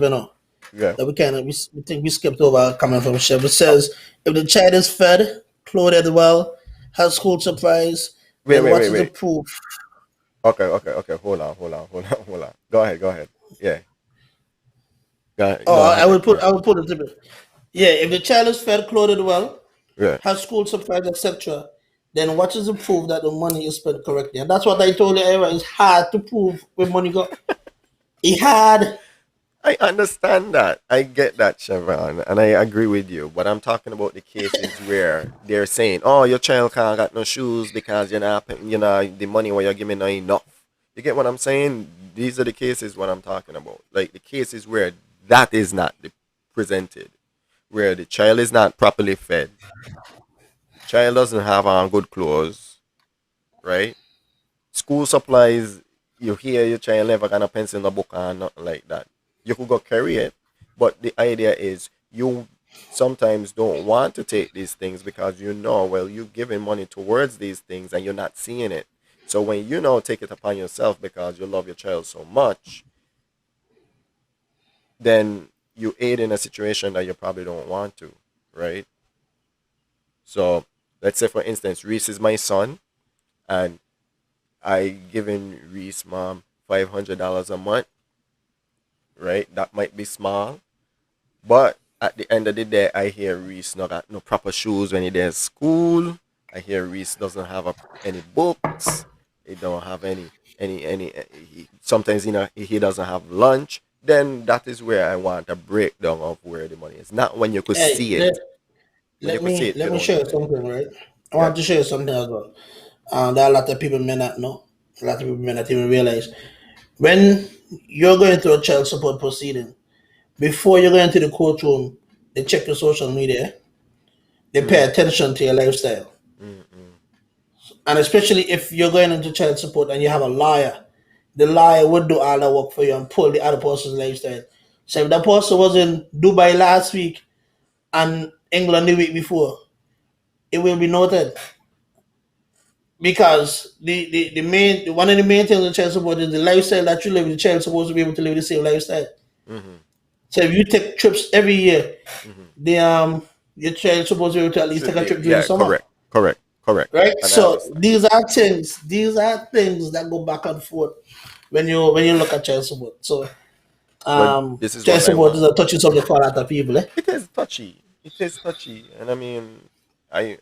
Yeah. that we think we skipped over a comment from a chef. It says, if the child is fed, clothed well, has school supplies, Wait, then wait, what wait, is the wait. proof? Okay. Hold on. Go ahead. Yeah. Oh, Go ahead. I will put it to bit. Yeah, if the child is fed, clothed well, Yeah. has school supplies, etc., then what is the proof that the money is spent correctly? And that's what I told you earlier. It's hard to prove where money go. It hard. I understand that. I get that, Chevron, and I agree with you. But I'm talking about the cases where they're saying, "Oh, your child can't get no shoes because the money what you're giving not enough." You get what I'm saying? These are the cases what I'm talking about. Like the cases where that is not presented, where the child is not properly fed, child doesn't have on good clothes, right? School supplies, you hear your child never gonna pencil in a book or nothing like that. You could go carry it, but the idea is you sometimes don't want to take these things because well, you're giving money towards these things and you're not seeing it. So when take it upon yourself because you love your child so much, then you aid in a situation that you probably don't want to, right? So let's say for instance, Reese is my son and I giving Reese mom $500 a month, right? That might be small, but at the end of the day, I hear Reese not got no proper shoes when he does school. I hear Reese doesn't have any books. He don't have sometimes he doesn't have lunch. Then that is where I want a breakdown of where the money is. Not when you could Hey, see it. When you let could see me it, you don't share need it. something, right? I Yeah. want to share something as well. That a lot of people may not know. A lot of people may not even realize. When you're going through a child support proceeding, before you go into the courtroom, they check your social media. They pay Mm, attention to your lifestyle. mm, mm. And especially if you're going into child support and you have a lawyer, the lawyer would do all the work for you and pull the other person's lifestyle. So if that person was in Dubai last week and England the week before, it will be noted. Because one of the main things with child support is the lifestyle that you live. The child is supposed to be able to live the same lifestyle. Mm-hmm. So if you take trips every year, Mm-hmm. the your child is supposed to be able to at least take Should a be, trip during the yeah, summer. correct. Right? And I So understand. these are things that go back and forth when you look at child support. So But this is Child what I support is want. a touchy subject for a lot of people, eh? It is touchy. It is touchy, and I mean, I,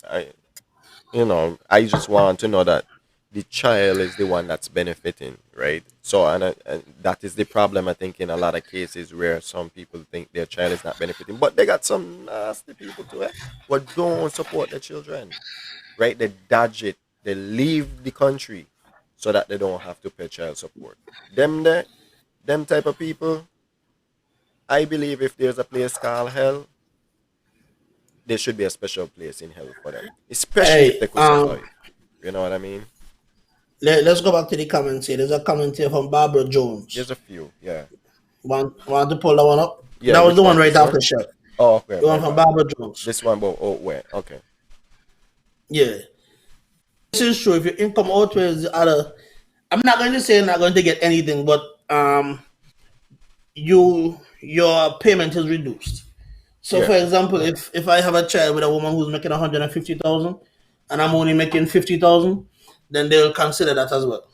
I just want to know that the child is the one that's benefiting, right? So, and that is the problem, I think, in a lot of cases where some people think their child is not benefiting, but they got some nasty people to it, but don't support their children, right? They dodge it, they leave the country so that they don't have to pay child support. Them type of people, I believe if there's a place called hell, there should be a special place in hell for them, especially if Hey, they could survive. You know what I mean? let's go back to the comments here. There's a comment here from Barbara Jones. There's a few, yeah. Want to pull that one up? Yeah, That was which the one one? right This after one? Chef. Oh, okay, The my one from bad. Barbara Jones. This one, but oh, where? Okay. Yeah. This is true. If your income outweighs the other, I'm not going to say you're not going to get anything, but your payment is reduced. So, for Yeah. example, if I have a child with a woman who's making 150,000, and I'm only making 50,000, then they'll consider that as well,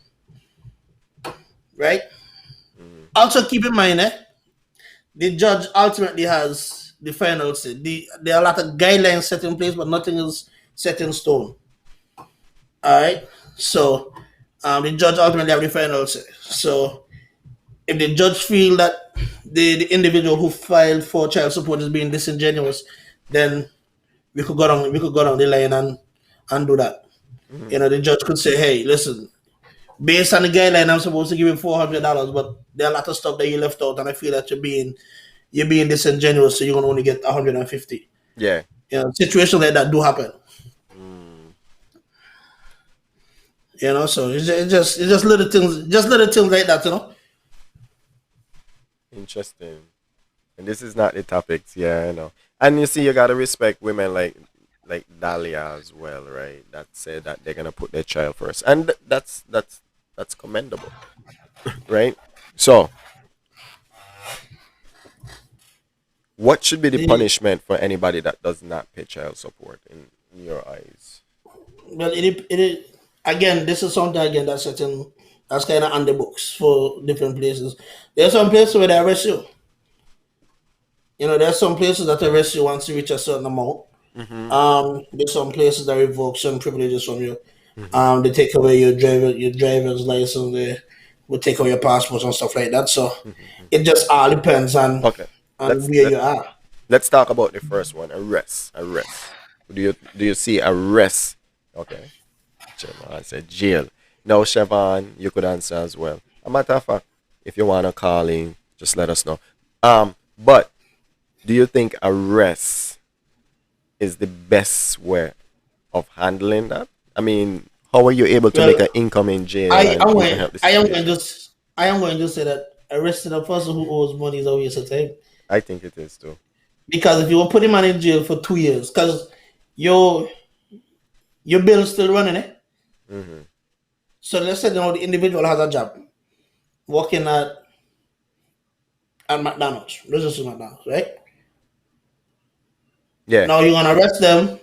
right? Mhm. Also, keep in mind, the judge ultimately has the final say. There are a lot of guidelines set in place, but nothing is set in stone. All right. So, the judge ultimately have the final say. So, if the judge feel that the individual who filed for child support is being disingenuous, then we could go down the line and do that. Mhm. The judge could say, "Hey, listen, based on the guideline, I'm supposed to give you $400, but there are a lot of stuff that you left out, and I feel that you're being disingenuous, so you're gonna only get 150." Yeah. Situations like that do happen. Mm. So it's just little things like that. Interesting. And this is not the topics, yeah, I know. And you see, you gotta respect women like Dahlia as well, right? That say that they're gonna put their child first, and that's commendable, right? So, what should be the The- punishment for anybody that does not pay child support in your eyes? Well, again, this is something again that's kind of on the books for different places. There's some places where they arrest you. There's some places that arrest you once you reach a certain amount. Mm-hmm. There's some places that revoke some privileges from you. Mm-hmm. They take away your driver's license. They will take away your passport and stuff like that. So Mm-hmm. it just all depends on Okay. on Let's where let, you are. let's talk about the first one, arrest. Arrest. Do you see arrest? Okay. I said jail. Now, Chevon, you could answer as well. A matter of fact, if you wanna call in, just let us know. But do you think arrest is the best way of handling that? I mean, how are you able to make Well, an income in jail I and am even going help the I am going situation? to I am going to say that arresting a person who owes money is a waste of time, I think it is too. because if you will put him in jail for 2 years, because your your bill is still running, eh? Hmm. So let's say the individual has a job working at McDonald's. Let's just say McDonald's, right? Yeah. Now you're gonna arrest them,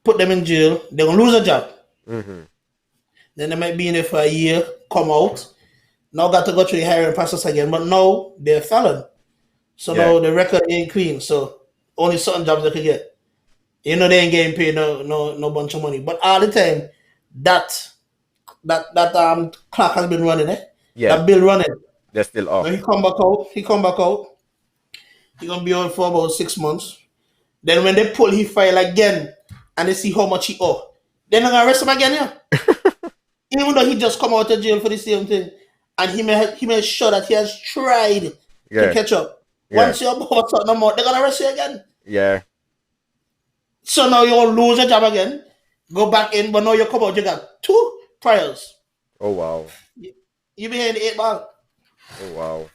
put them in jail. They're gonna lose a job. Hmm. Then they might be in there for a year, come out. Now got to go through the hiring process again. But now they're felon. So Yeah. now the record ain't clean. So only certain jobs they could get. They ain't getting paid no bunch of money. But all the time, that that clock has been running, eh? Yeah. That bill running. They're still Now off. he come back out. He come back out. He gonna be on for about 6 months. Then when they pull he file again and they see how much he owe, they're not gonna arrest him again, yeah. Even though he just come out of jail for the same thing, and he made sure that he has tried to Yeah. catch up. Yeah. Once you're above a certain amount, they're gonna arrest you again. Yeah. So now you'll lose your job again, go back in, but now you come out, you got two trials. Oh wow. You behind the 8 ball. Oh wow.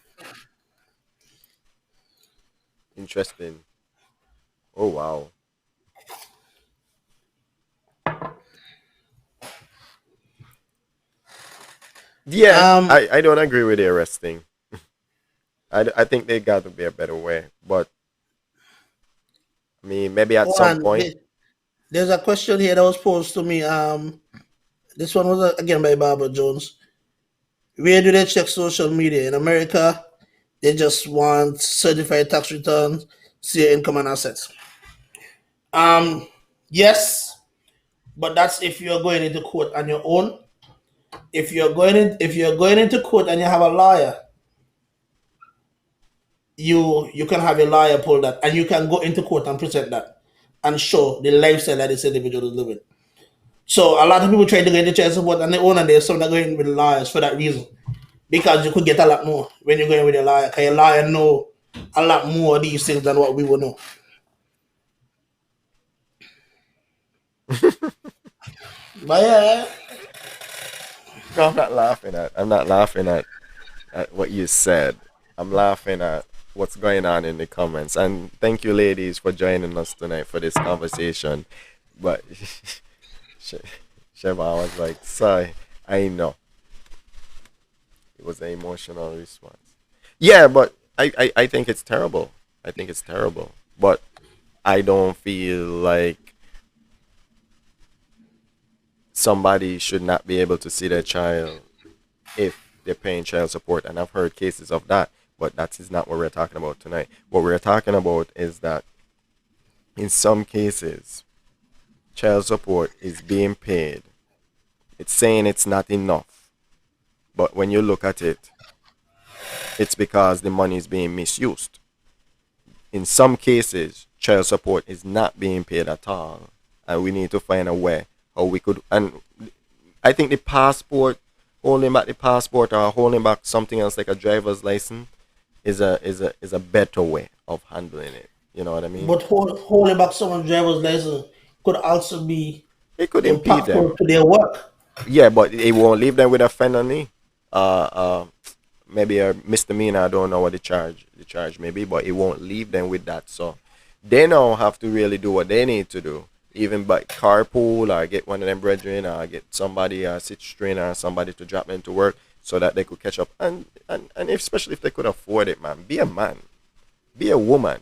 Interesting. Oh wow. Yeah, Um, I don't agree with the arresting. I think they got to be a better way. But I mean, maybe at hold some on. point. There's a question here that was posed to me. This one was again by Barbara Jones. Where do they check social media in America? They just want certified tax returns, see your income and assets. Um, yes, but that's if you're going into court on your own. If you're going into court and you have a lawyer, you can have a lawyer pull that, and you can go into court and present that, and show the lifestyle that this individual is living. So a lot of people try to get the child support on their own, and there's some that go in with lawyers for that reason, because you could get a lot more when you're going with a lawyer. Because a lawyer know a lot more of these things than what we will know. But yeah, No, I'm not laughing at. I'm not laughing at what you said. I'm laughing at what's going on in the comments. And thank you, ladies, for joining us tonight for this conversation. But She- Sheva was like, "Sorry, I know." It was an emotional response. Yeah, but I think it's terrible. I think it's terrible. But I don't feel like somebody should not be able to see their child if they're paying child support. And I've heard cases of that, but that is not what we're talking about tonight. What we're talking about is that in some cases, child support is being paid. It's saying it's not enough. But when you look at it, it's because the money is being misused. In some cases, child support is not being paid at all. And we need to find a way how we could. And I think the passport, holding back the passport or holding back something else like a driver's license, is a better way of handling it. You know what I mean? but holding back someone's driver's license could also be It could impede impactful them. to their work. Yeah, but it won't leave them with a felony. Uh, uh, Maybe a misdemeanor. I don't know what the charge may be, but it won't leave them with that. So they now have to really do what they need to do, even by carpool or get one of them brethren or get somebody a sit string or somebody to drop them to work so that they could catch up. And especially if they could afford it, man, be a woman.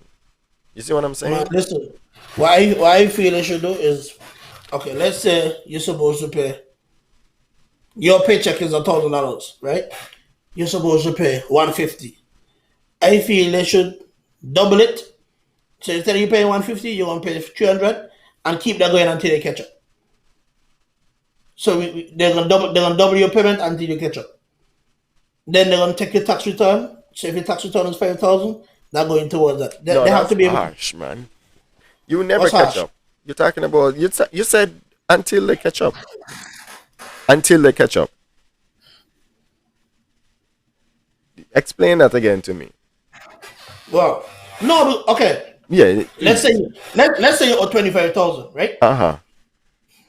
You see what I'm Man, saying? listen, what I feel you should do is, okay, let's say you're supposed to pay, your paycheck is $1,000, right? You're supposed to pay 150. I feel they should double it. So instead of you paying 150, you're gonna pay 300 and keep that going until they catch up. So they're gonna double your payment until you catch up. Then they're gonna take your tax return. So if your tax return is 5,000, they're going towards that. No, They have that's to be able. harsh, man. You will never What's catch harsh? up. You're talking about you said until they catch up. Until they catch up. Explain that again to me. Well, no, okay. Yeah. Let's say you owe 25,000, right? Uh-huh.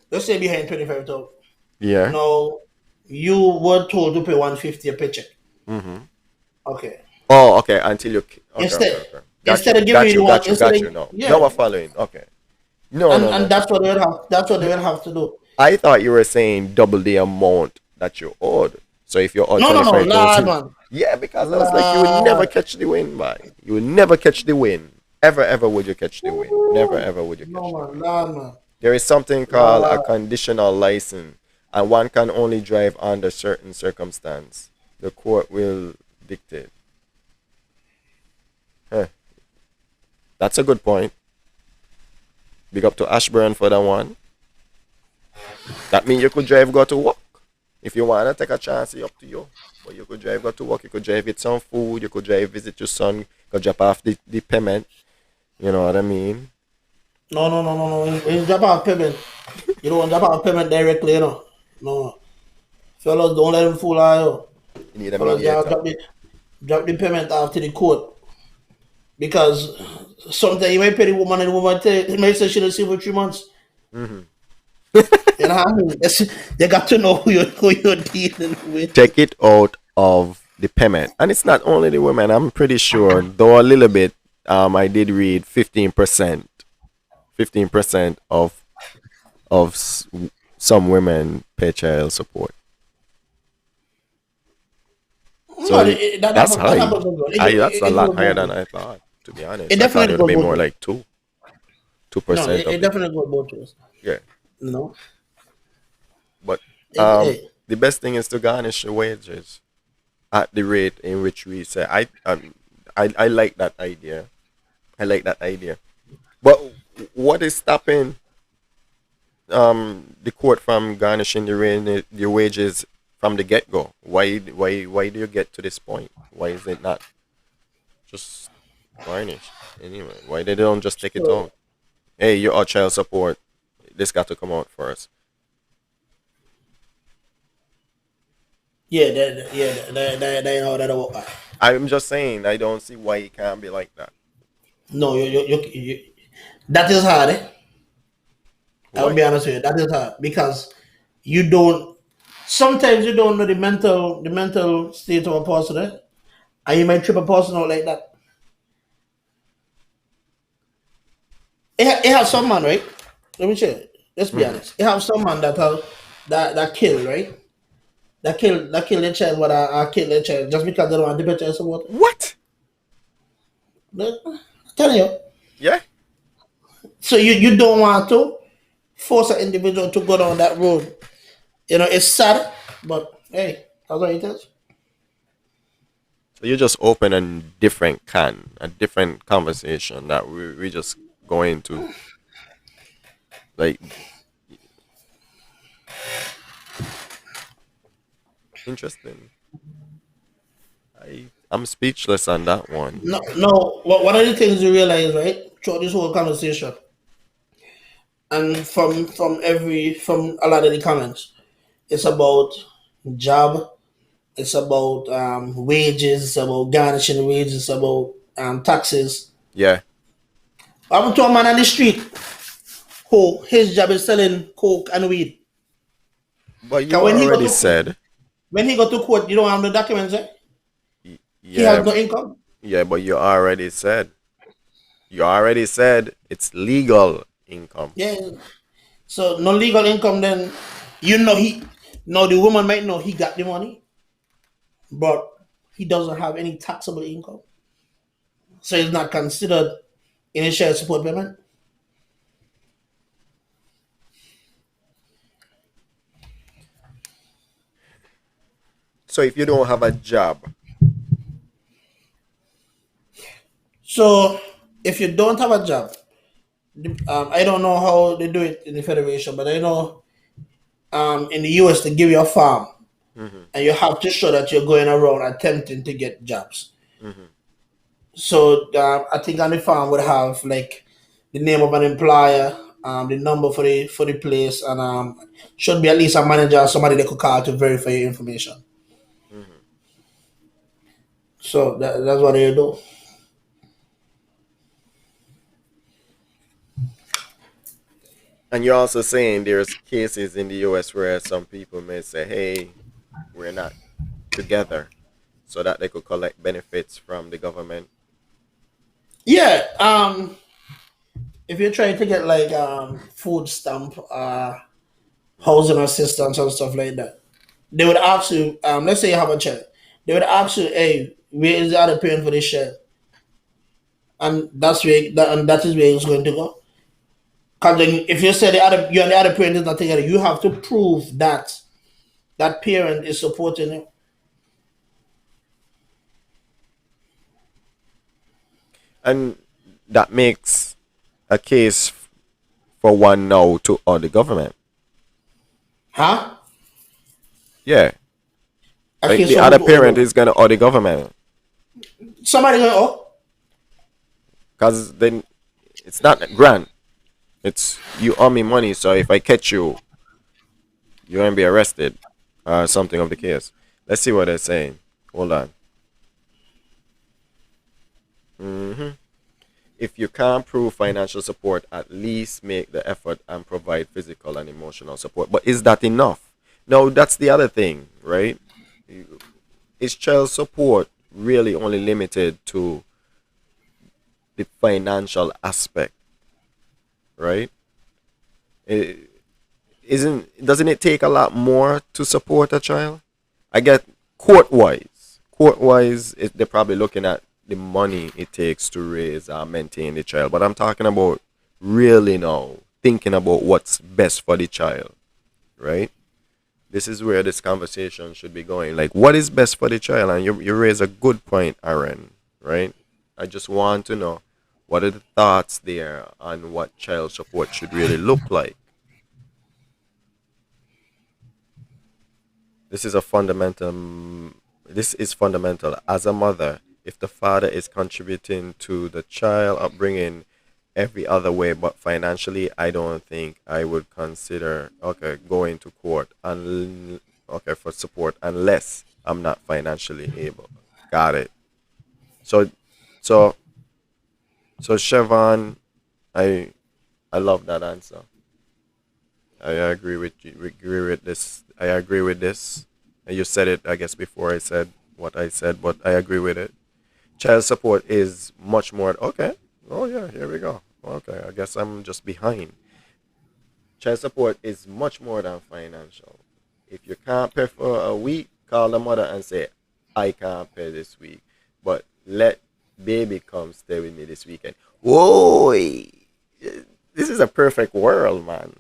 Let's say behind 25,000. Yeah. Now you were told to pay 150 a paycheck. Mm-hmm. Okay. Oh, okay. Until you. Okay, okay, Instead okay. Got instead you. of giving Got you you. the one, Got you. instead Got of, you. No. yeah, No, we're following. Okay. No, no, and no, that's no. what they would have. That's what they would have to do. I thought you were saying double the amount that you owed. So if you owe No, no, no, twenty-five lad, thousand, man, yeah, because I was like, you would never lad. catch the win, boy. You would never catch the win. Ever would you catch the win? Never, ever would you No, catch the man, win. lad, man, There is something called a lad. conditional license, and one can only drive under certain circumstance. The court will dictate. Huh. That's a good point. Big up to Ashburn for that one. That means you could drive go to work. If you wanna take a chance, it's up to you. But you could drive go to work, you could drive get some food, you could drive visit your son, you could drop off the payment. You know what I mean? No, no, no, no, no. When you drop out payment, you don't drop out payment directly, you know. No, fellas, don't let them fool you. You need a Fellas, y'all mediator. drop the payment off to the court, because sometimes you might pay the woman and the woman may say she didn't see for 3 months. Hmm. You know what I mean? You got to know who you're dealing with. Take it out of the payment. And it's not only the women, I'm pretty sure, though a little bit, I did read 15%. 15% of some women pay child support. No, So that's that high. happens as well. That's a It lot goes higher both than ways. I thought, to be honest. It I thought it definitely would have goes been both more ways. like two No, percent it of it. definitely goes both ways. Yeah. You know, But hey, the best thing is to garnish your wages at the rate in which we say. I like that idea. I like that idea. But what is stopping the court from garnishing the wages from the get go? Why do you get to this point? Why is it not just garnished anyway? Why they don't just take it So out? Hey, you're our child support. This got to come out first. yeah, they know that. I'm just saying I don't see why it can't be like that. No, that is hard. Eh? I'll Why? be honest with you. That is hard because you don't. Sometimes you don't know the mental state of a person, eh? And you might trip a person out like that. It has some man, right? Let me share. Let's be Hmm. honest. It have some man that kill, right? That kill their child, what I kill their child just because they don't want to better support. What? I'm telling you. Yeah. So you don't want to force an individual to go down that road. It's sad, but hey, that's what it is. So you just open a different conversation that we just go into. Like, interesting. I'm speechless on that one. No, no. One of the things you realize, right, throughout this whole conversation, and from a lot of the comments, it's about job, it's about wages, it's about garnishing wages, it's about taxes. Yeah. I'm to a man on the street who his job is selling coke and weed. But you Cause when he go already to court, said, when he go to court, you don't have the documents. Eh? He yeah, has no income. yeah, but you already said it's legal income. Yeah. So no legal income. Then he. No, the woman might know he got the money, but he doesn't have any taxable income, so it's not considered in a child support payment. So if you don't have a job, So if you don't have a job, I don't know how they do it in the federation, but I know in the US they give you a farm, hmm and you have to show that you're going around attempting to get jobs. hmm So I think on the farm would have like the name of an employer, the number for the place, and should be at least a manager or somebody they could call to verify your information. hmm So that's what they do. and you're also saying there's cases in the US where some people may say, hey, we're not together, so that they could collect benefits from the government. Yeah. If you're trying to get like food stamp, housing assistance and stuff like that, they would ask you. Let's say you have a child. They would ask you, hey, where is the other parent for this child? And that is where it's going to go. Because if you say you and the other parent is not together, you have to prove that that parent is supporting you. And that makes a case for one now to owe the government. Huh? Yeah. Like Okay, the so other who to parent owe? is gonna owe the government. Somebody going, oh, Because then it's not a grant. It's you owe me money, so if I catch you, you're gonna be arrested. Something of the case. Let's see what they're saying. Hold on. hmm If you can't prove financial support, at least make the effort and provide physical and emotional support. But is that enough? No, that's the other thing, right? Is child support really only limited to the financial aspect, right? It, isn't doesn't it take a lot more to support a child? I get they're probably looking at the money it takes to raise or maintain the child. But I'm talking about really now thinking about what's best for the child, right? This is where this conversation should be going. Like, what is best for the child? And you raise a good point, Aaron, right? I just want to know what are the thoughts there on what child support should really look like. This is a fundamental. This is fundamental. As a mother, if the father is contributing to the child upbringing every other way, but financially, I don't think I would consider going to court and for support unless I'm not financially able. Got it. So, so, so Chevon, I I love that answer. I agree with you. Agree with this. I agree with this. And you said it, I guess, before I said what I said, but I agree with it. Child support is much more. Okay. Oh yeah, here we go. Okay, I guess I'm just behind. Child support is much more than financial. If you can't pay for a week, call the mother and say, I can't pay this week, but let baby come stay with me this weekend. Whoa, this is a perfect world, man.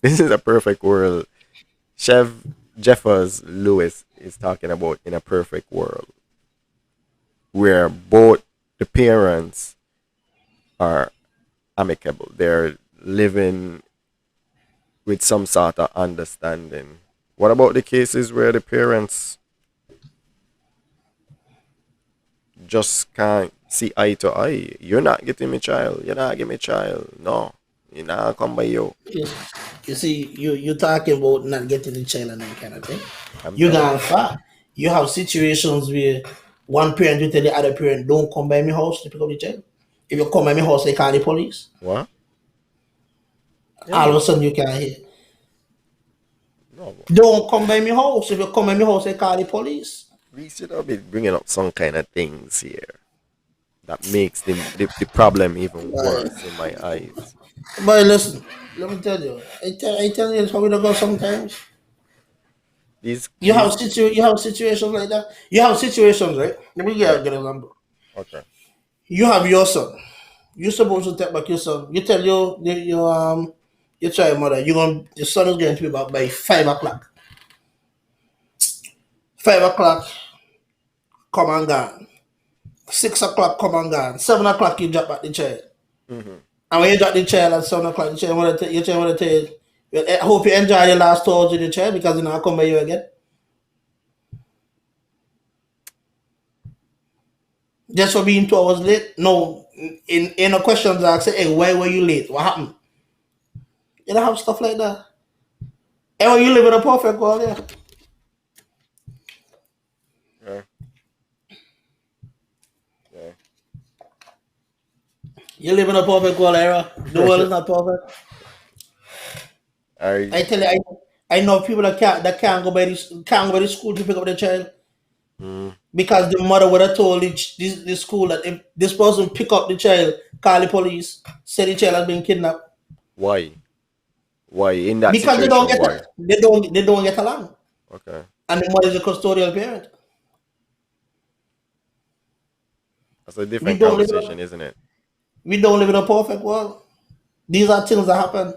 This is a perfect world. Chef Jeffers Lewis is talking about in a perfect world where both the parents are amicable. They're living with some sort of understanding. What about the cases where the parents just can't see eye to eye? You're not getting me child. You're not getting me child. No, you're not come by you. You, you see, you talking about not getting the child and that kind of thing. I'm You telling gone you. far. You have situations where one parent will tell the other parent, "Don't come by my house to pick up the child. If you come by my house, they call the police." What? Yeah, All of a man. sudden, you can hear, No, "Don't come by my house. If you come by my house, they call the police." we should not be bringing up some kind of things here that makes the problem even Right. worse in my eyes. But listen, let me tell you. I tell you, it's how we don't go sometimes. These You have situations like that. You have situations, right? Let me give yeah, you a good example. okay. You have your son. You're supposed to take back your son. You tell your child mother your son is going to be back by 5 o'clock. 5 o'clock, come and gone. 6 o'clock, come and gone. 7 o'clock, you drop back the child. Hmm. And when you drop the child at 7 o'clock, your child want to tell you, "Well, I hope you enjoy your last tours with the child because you know come by you again." Just for being 2 hours late. No, in a questions asked, say, "Hey, why were you late? What happened?" You don't have stuff like that. And when you live in a perfect world, yeah. Yeah, yeah. You live in a perfect world, era. The world is not perfect. I I tell you, I know people that can't go by the school to pick up their child mm, because the mother would have told the school that if this person pick up the child, call the police, say the child has been kidnapped why? Why in that because situation? Why? they don't get along, Okay. and the mother is a custodial parent. That's a We different don't live in a, conversation, isn't it? we don't live in a perfect world. These are things that happen,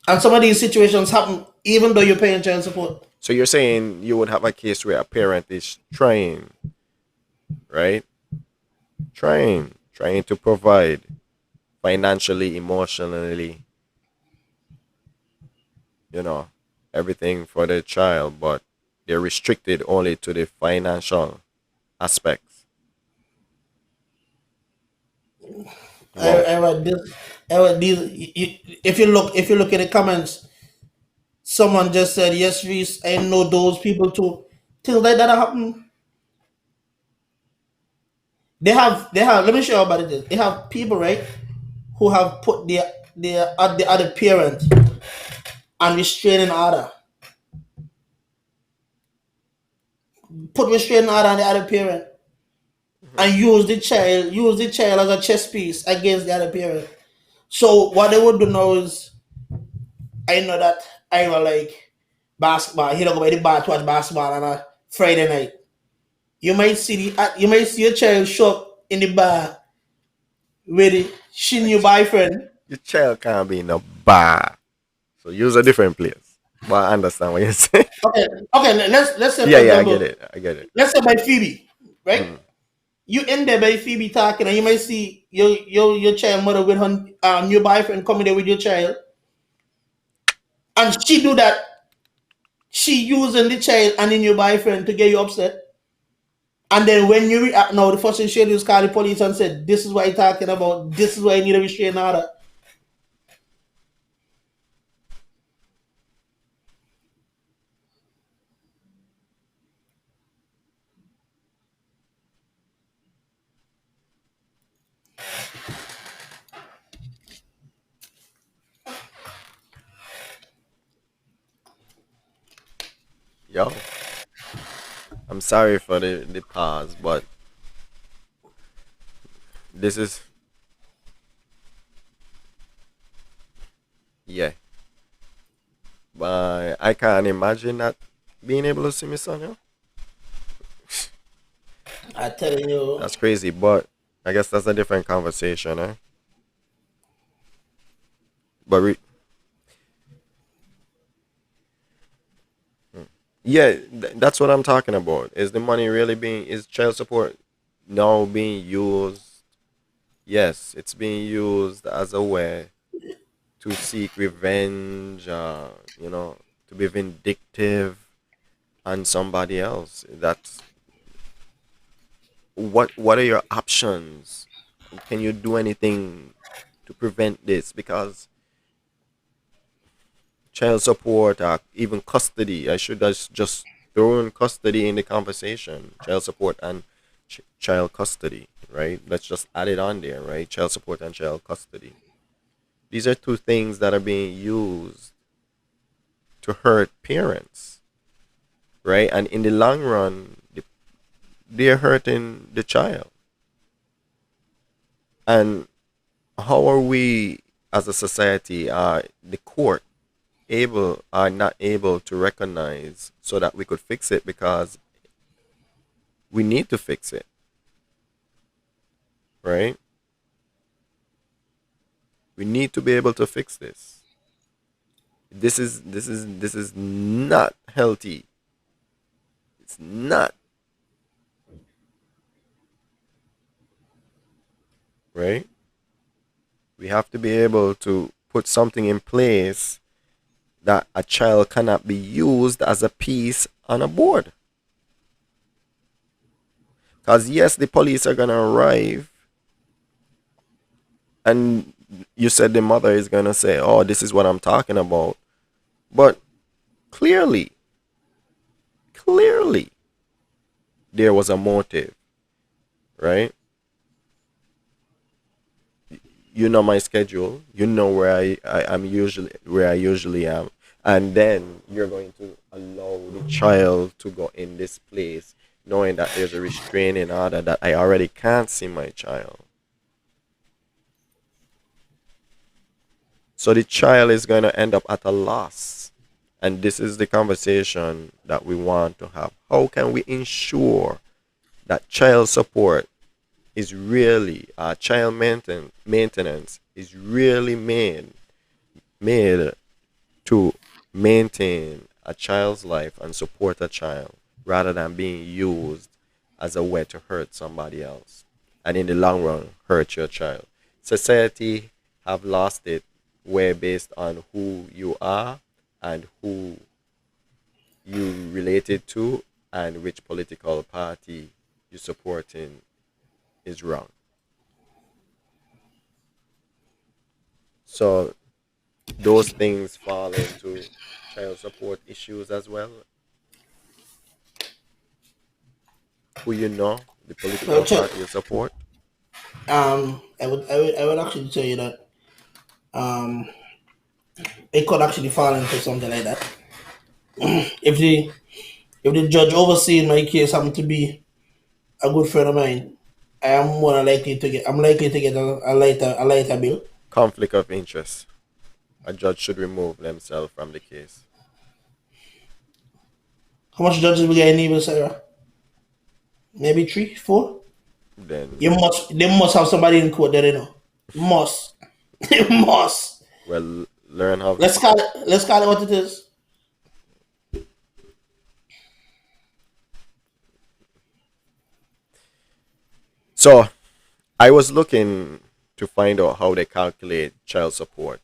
and some of these situations happen even though you're paying child support. So you're saying you would have a case where a parent is trying, right? Trying to provide financially, emotionally, you know, everything for their child, but they're restricted only to the financial aspects. Wow. I read this. I read these. If you look in the comments, someone just said, "Yes, Reese, I know those people too." Things like that happen. They have. Let me show you about it. They have people, right, who have put the other parent on restraining order. Put restraining order on the other parent Hmm. and use the child as a chess piece against the other parent. So what they would do now is, I know that I will like basketball. He don't go by the bar to watch basketball on a Friday night. You might see a child show up in the bar with she new boyfriend. Your child can't be in a bar, so use a different place. But I understand what you're saying. Okay, okay. Let's say for Yeah, yeah, I get example, it. I get it. let's say by Phoebe, right? Mm. You in there by Phoebe talking, and you might see your child mother with her new boyfriend coming there with your child, and she do that. She using the child and the new boyfriend to get you upset. And then when you react now, the first thing she do is call the police and said, "This is what you're talking about. This is why you need a restraining order." Yo, I'm sorry for the pause, but this is yeah. But I can't imagine not being able to see my son. Yo. I telling you, That's crazy. But I guess that's a different conversation, eh? But yeah, that's what I'm talking about. Is the money really being is child support now being used? Yes, it's being used as a way to seek revenge. To be vindictive on somebody else. That's what are your options? Can you do anything to prevent this? Because child support or even custody, I should just throw in custody in the conversation. Child support and child custody, right? Let's just add it on there, right? Child support and child custody. These are two things that are being used to hurt parents, right? And in the long run, they're hurting the child. And how are we as a society, the court, able are not able to recognize so that we could fix it because we need to fix it, right? We need to be able to fix this. This is not healthy. It's not, right? We have to be able to put something in place that a child cannot be used as a piece on a board. Because yes, the police are gonna arrive, and you said the mother is gonna say, "Oh, this is what I'm talking about," but clearly, clearly, there was a motive, right? You know my schedule. You know where I usually am, and then you're going to allow the child to go in this place, knowing that there's a restraining order that I already can't see my child. So the child is going to end up at a loss. And this is the conversation that we want to have. How can we ensure that child support is really, child maintenance is really made to maintain a child's life and support a child rather than being used as a way to hurt somebody else and in the long run hurt your child. Society have lost it where based on who you are and who you related to and which political party you supporting is wrong. So those things fall into child support issues as well. Who you know, the well, political check. party you support. I would actually tell you that um, it could actually fall into something like that. If the judge overseeing my case happened to be a good friend of mine, I'm likely to get a lighter bill. Conflict of interest. A judge should remove themselves from the case. How much judges we get in Evil, Sarah? Maybe three, four. Then, They must have somebody in court that they know. Must. They must. well, learn how. Let's call it what it is. So I was looking to find out how they calculate child support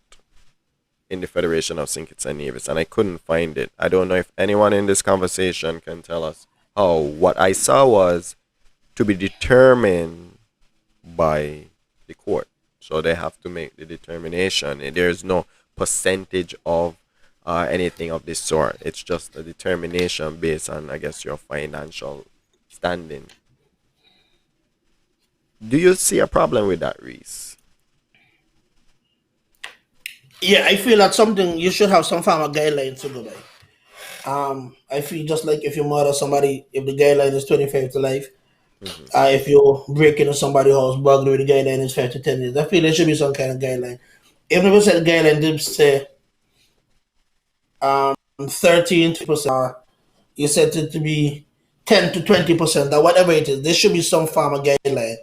in the Federation of St. Kitts and Nevis, and I couldn't find it. I don't know if anyone in this conversation can tell us how. What I saw was to be determined by the court. So they have to make the determination. And there's no percentage of anything of this sort. It's just a determination based on, I guess, your financial standing. Do you see a problem with that, Reese? Yeah, I feel that's something you should have some form of guidelines to go by. I feel just like if you murder somebody, if the guideline is 25 to life, Hmm. if you break into somebody's house, burglary, the guideline is 5 to 10 years. I feel there should be some kind of guideline. Even if you said the guideline did say 13%, you said it to be 10 to 20%, or whatever it is, there should be some form of guideline.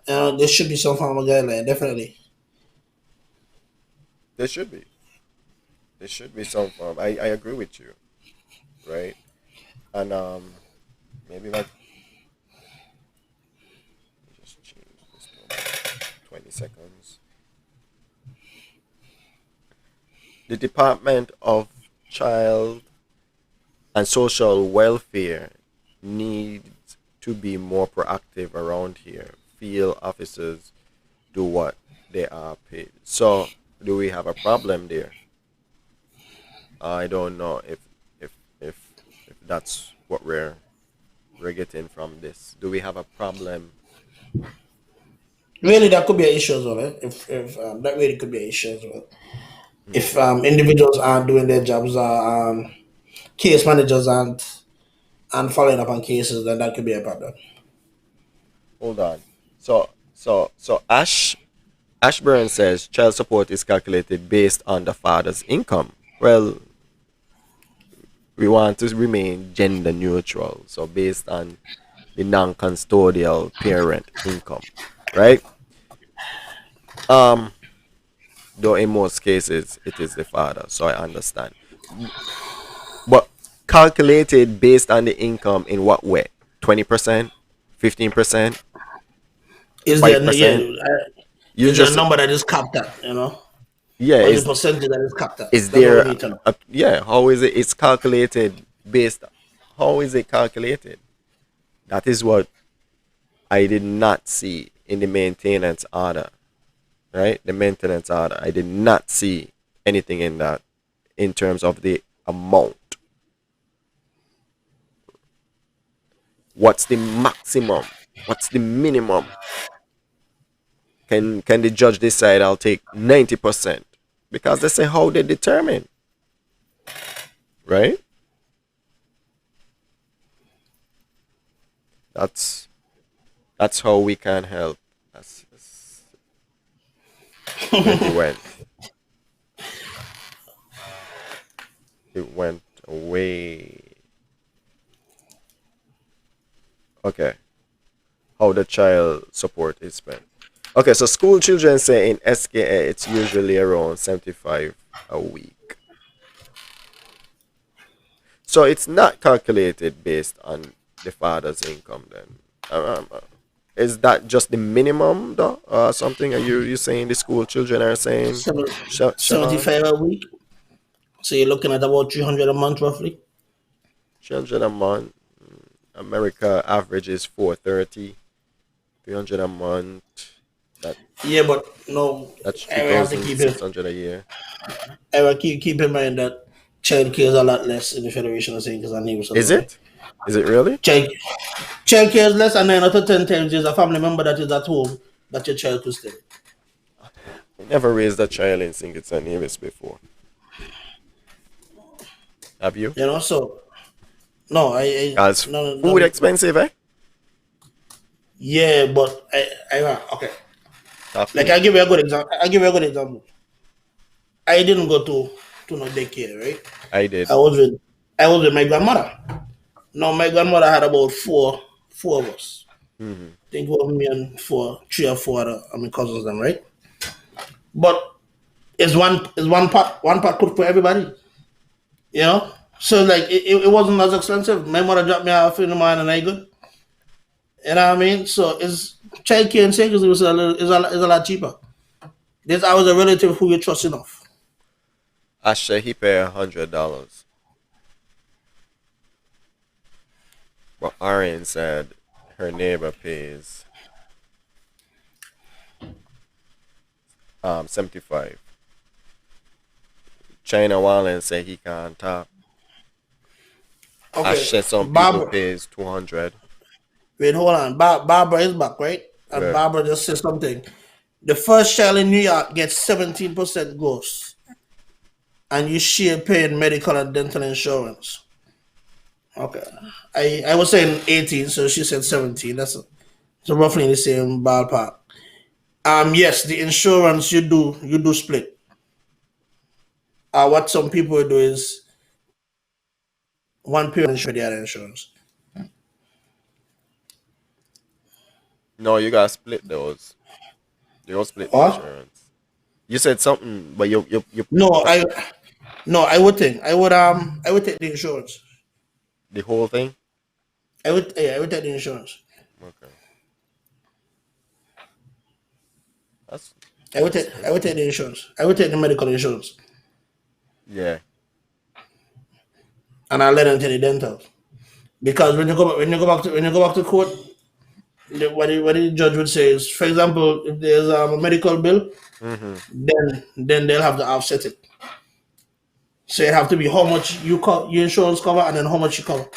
There should be some form of guideline, definitely. There should be. There should be some form. I agree with you, right? And maybe like just change this to about 20 seconds. The Department of Child and Social Welfare needs to be more proactive around here. Field officers do what they are paid. So, do we have a problem there? I don't know if if that's what we're getting from this. Do we have a problem? Really, that could be an issue as well. If that really could be an issue as well. Hmm. If individuals aren't doing their jobs, case managers aren't following up on cases, then that could be a problem. Hold on. So Ashburn says child support is calculated based on the father's income. Well, we want to remain gender neutral, so based on the non-custodial parent income, right? Um, though in most cases it is the father, so I understand. But calculated based on the income in what way? 20%, 15%, Is there yeah? 5%? You Is there a just number that is capped at? You know, yeah, or is is the percentage that is capped at? is That's what we there need to know. yeah, how is it it's calculated based how is it calculated? That is what I did not see in the maintenance order, right? The maintenance order. I did not see anything in that in terms of the amount. What's the maximum? What's the minimum? Can the judge decide I'll take 90%? Because they say how they determine, right? That's that's how we can help. Where he went. It went away. Okay. How the child support is spent. Okay, so school children say in SKA it's usually around 75 a week. So it's not calculated based on the father's income then. Is that just the minimum though? Something are you saying the school children are saying? Seven- Siobhan? 75 a week. So you're looking at about 300 a month, roughly. Children a month. America average is 430. 300 a month. That Yeah, but no, that's I have to keep it. 2,600 a year. I will keep in mind that child care is a lot less in the Federation of St. Kitts and Nevis. Is it? Is it really? Child, child care is less, and 9 out of 10 times there's a family member that is at home that your child could stay. We never raised a child in St. Kitts and Nevis before. Have you? You know, so no, As no, food no, expensive, eh? yeah, but okay. That Like food. I give you a good example. I give you a good example. I didn't go to no daycare, right? I did. I was with my grandmother. Now my grandmother had about four of us. Hmm. I think it was me and three or four other of my cousins, them, right? But it's one pot cooked for everybody, you know. So like it wasn't as expensive. My mother dropped me off in the morning and I good, You know what I mean? So it's child care and savings is is a lot cheaper. This I was a relative who you trust enough. Asha, he pay $100, but Arian said her neighbor pays 75. China Wallen said he can't talk. Okay, Asha, some people Barbara. pays 200. Wait, hold on. Barbara is back, right? And Yeah. Barbara just said something. The first child in New York gets 17% gross, and you share paying medical and dental insurance. Okay, I was saying 18, so she said 17. That's so roughly in the same ballpark. Yes, the insurance you do split. What some people do is one parent insure the other insurance. No, you gotta split those. You don't split the What? insurance. You said something, but you No, I would think I would take the insurance. the whole thing. I would take the insurance. Okay, that's I would that's take good. I would take the insurance. I would take the medical insurance, Yeah. and I'll let them take the dental. Because when you go back to court, what the judge would say is, for example, if there's a medical bill, Mm-hmm. then they'll have to offset it. So it have to be how much your insurance cover and then how much you cover.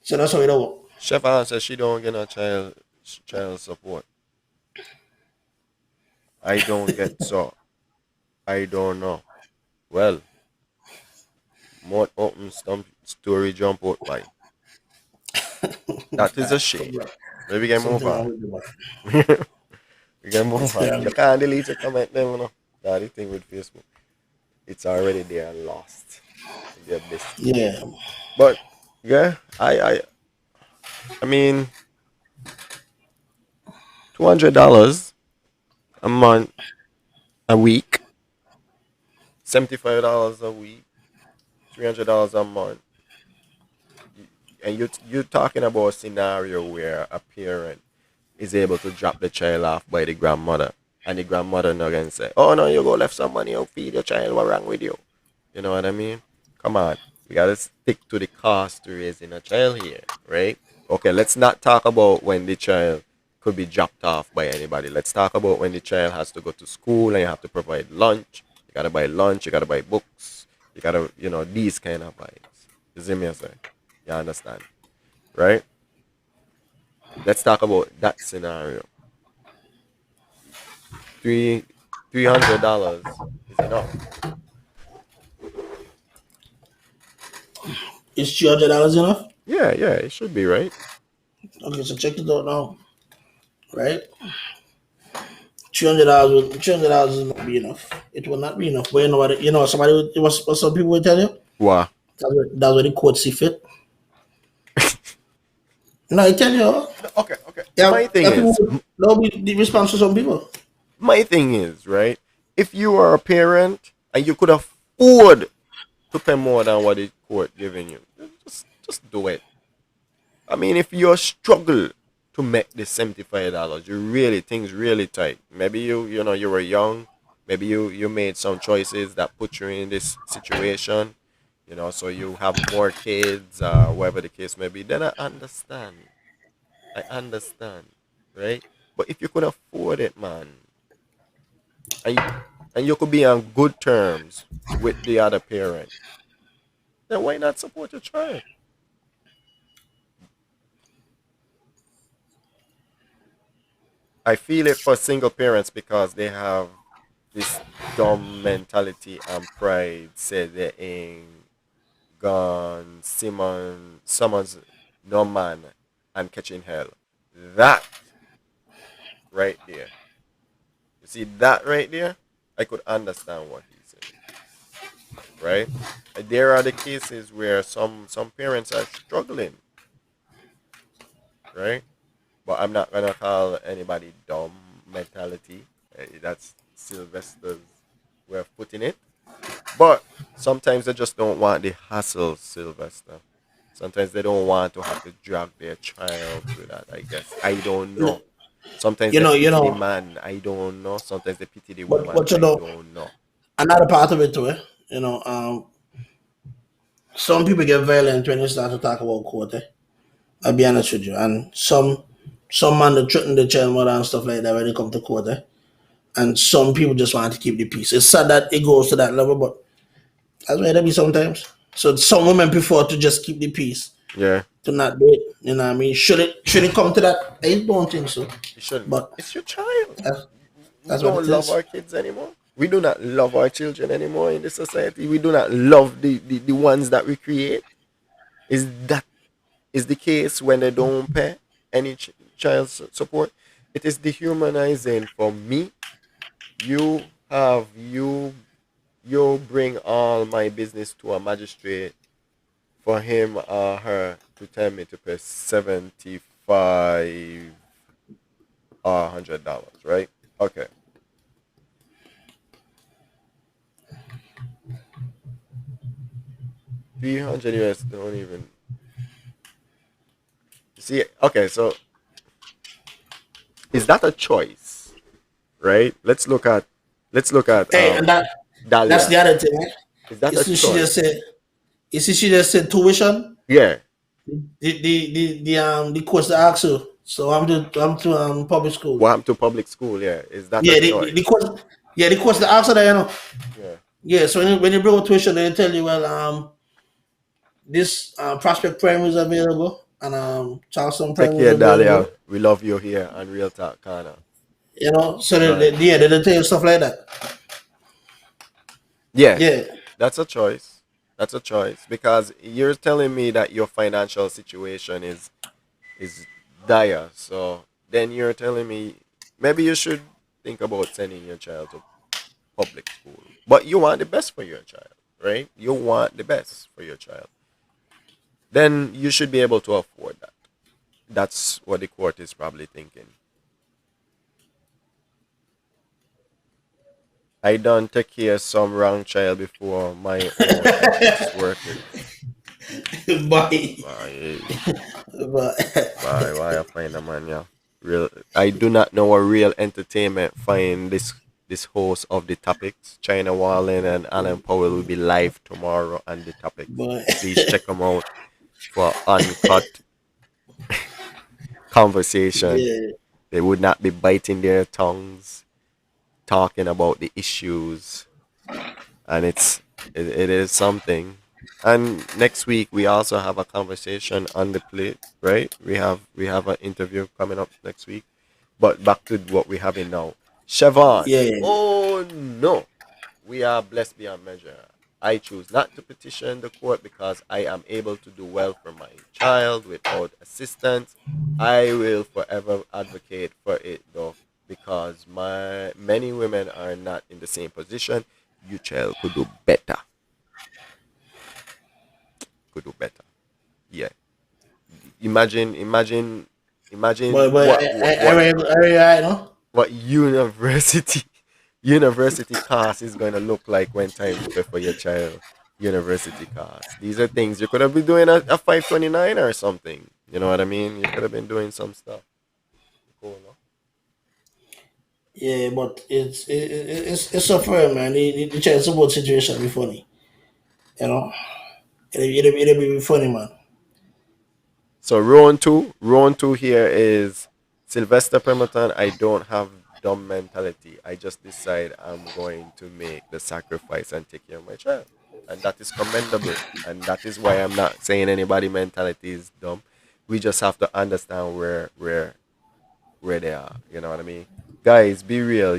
So that's how it work. Chef Ann says she don't get no child support. I don't get so. I don't know. Well, more open stump story jump out by. That is a shame. Something, Maybe we can move something on. wrong with the man. We can move on. Yeah, You can't delete your comment them, you know. That's the thing with Facebook. It's already there and lost in their best. yeah. But yeah, I mean $200 a month, a week, $75 a week, $300 a month. And you talking about a scenario where a parent is able to drop the child off by the grandmother, and the grandmother not gonna say, "Oh no, you go left some money out feed your child. What wrong with you?" You know what I mean? Come on, we gotta stick to the cost to raising a child here, right? Okay, let's not talk about when the child could be dropped off by anybody. Let's talk about when the child has to go to school and you have to provide lunch. You gotta buy lunch. You gotta buy books. You gotta, these kind of buys. You see me, I say? You understand, right? Let's talk about that scenario. Three $300 is enough. Is $300 enough? Yeah, yeah, it should be right. Okay, so check it out now. Right? $300 will not be enough. It will not be enough. But you know what? What some people will tell you. Wow. That's what the court see fit. No, I tell you. Okay, okay. Yeah, yeah, people that'll be the response to some people. My thing is, right? If you are a parent and you could afford to pay more than what the court giving you, just do it. I mean, if you struggle to make the $75, you really things really tight. Maybe you were young. Maybe you made some choices that put you in this situation. So you have more kids, whatever the case may be. Then I understand. I understand, right? But if you could afford it, man, and you could be on good terms with the other parent, then why not support your child? I feel it for single parents because they have this dumb mentality and pride. Say they ain't gone someone's no man and catching hell. That right there. You see that right there? I could understand what he said. Right? There are the cases where some parents are struggling, right? But I'm not gonna call anybody dumb mentality. That's Sylvester's way of putting it. But sometimes they just don't want the hassle, Sylvester. Sometimes they don't want to have to drag their child through that. I guess I don't You know. Sometimes you they know, you pity the know, man. I don't know. Sometimes they pity the but woman. you I know, don't know. another part of it too. You know, some people get violent when you start to talk about court. I'll be honest with you, and some man that threaten the child mother and stuff like that when they come to court. And some people just want to keep the peace. It's sad that it goes to that level, but that's where it be sometimes. So some women prefer to just keep the peace, Yeah, to not do it. You know what I mean? Should it come to that? I don't think so. you shouldn't. But It's your child. that's, We that's what don't it love is. our kids anymore. We do not love our children anymore in this society. We do not love the ones that we create. Is that is the case when they don't pay any child support? It is dehumanizing for me. You have you bring all my business to a magistrate for him or her to tell me to pay 75 or $100, right? Okay. 300 US don't even see. Okay, so is that a choice, right? Let's look at Hey, and that's Dahlia. the other thing. Is that You a see, she just choice? said. You see, she just said tuition. Yeah. The course that asked her. So I'm to public school. What happened to public school? Yeah. Is that a Yeah, the choice? course. Yeah, the course that asked her that, you know. Yeah. Yeah, so when you bring up tuition, they tell you, well, this Prospect Prime is available, and Charleston Take Prime is care, Dahlia. available. We love you here on Real Talk Corner. You know, so All right. yeah, they tell you stuff like that. Yeah, Yeah, that's a choice. That's a choice because you're telling me that your financial situation is dire. So then you're telling me maybe you should think about sending your child to public school. But you want the best for your child, right? You want the best for your child. Then you should be able to afford that. That's what the court is probably thinking. I done take care of some wrong child before my own, and it's worth it. but Why, but why I find a man, yeah. Real, I do not know what Real Entertainment find this host of the topics. China Wallen and Alan Powell will be live tomorrow on the topics. but Please check them out for uncut conversation. yeah, They would not be biting their tongues, talking about the issues, and it is something. And next week we also have a conversation on the plate, right? We have an interview coming up next week. But back to what we have in now. Siobhan. yeah. Oh no. We are blessed beyond measure. I choose not to petition the court because I am able to do well for my child without assistance. I will forever advocate for it though because my many women are not in the same position. You child could do better. Could do better. Yeah. Imagine But I know. what university cost is going to look like when time to pay for your child university cost. These are things you could have been doing a 529 or something. You know what I mean? You could have been doing some stuff. Cool, no? Yeah, but it's so fair, man. The child support situation be funny. You know, it'll be funny, man. So round two here is Sylvester Pemberton. I don't have dumb mentality. I just decide I'm going to make the sacrifice and take care of my child. And that is commendable. And that is why I'm not saying anybody mentality is dumb. We just have to understand where they are. You know what I mean? Guys, be real.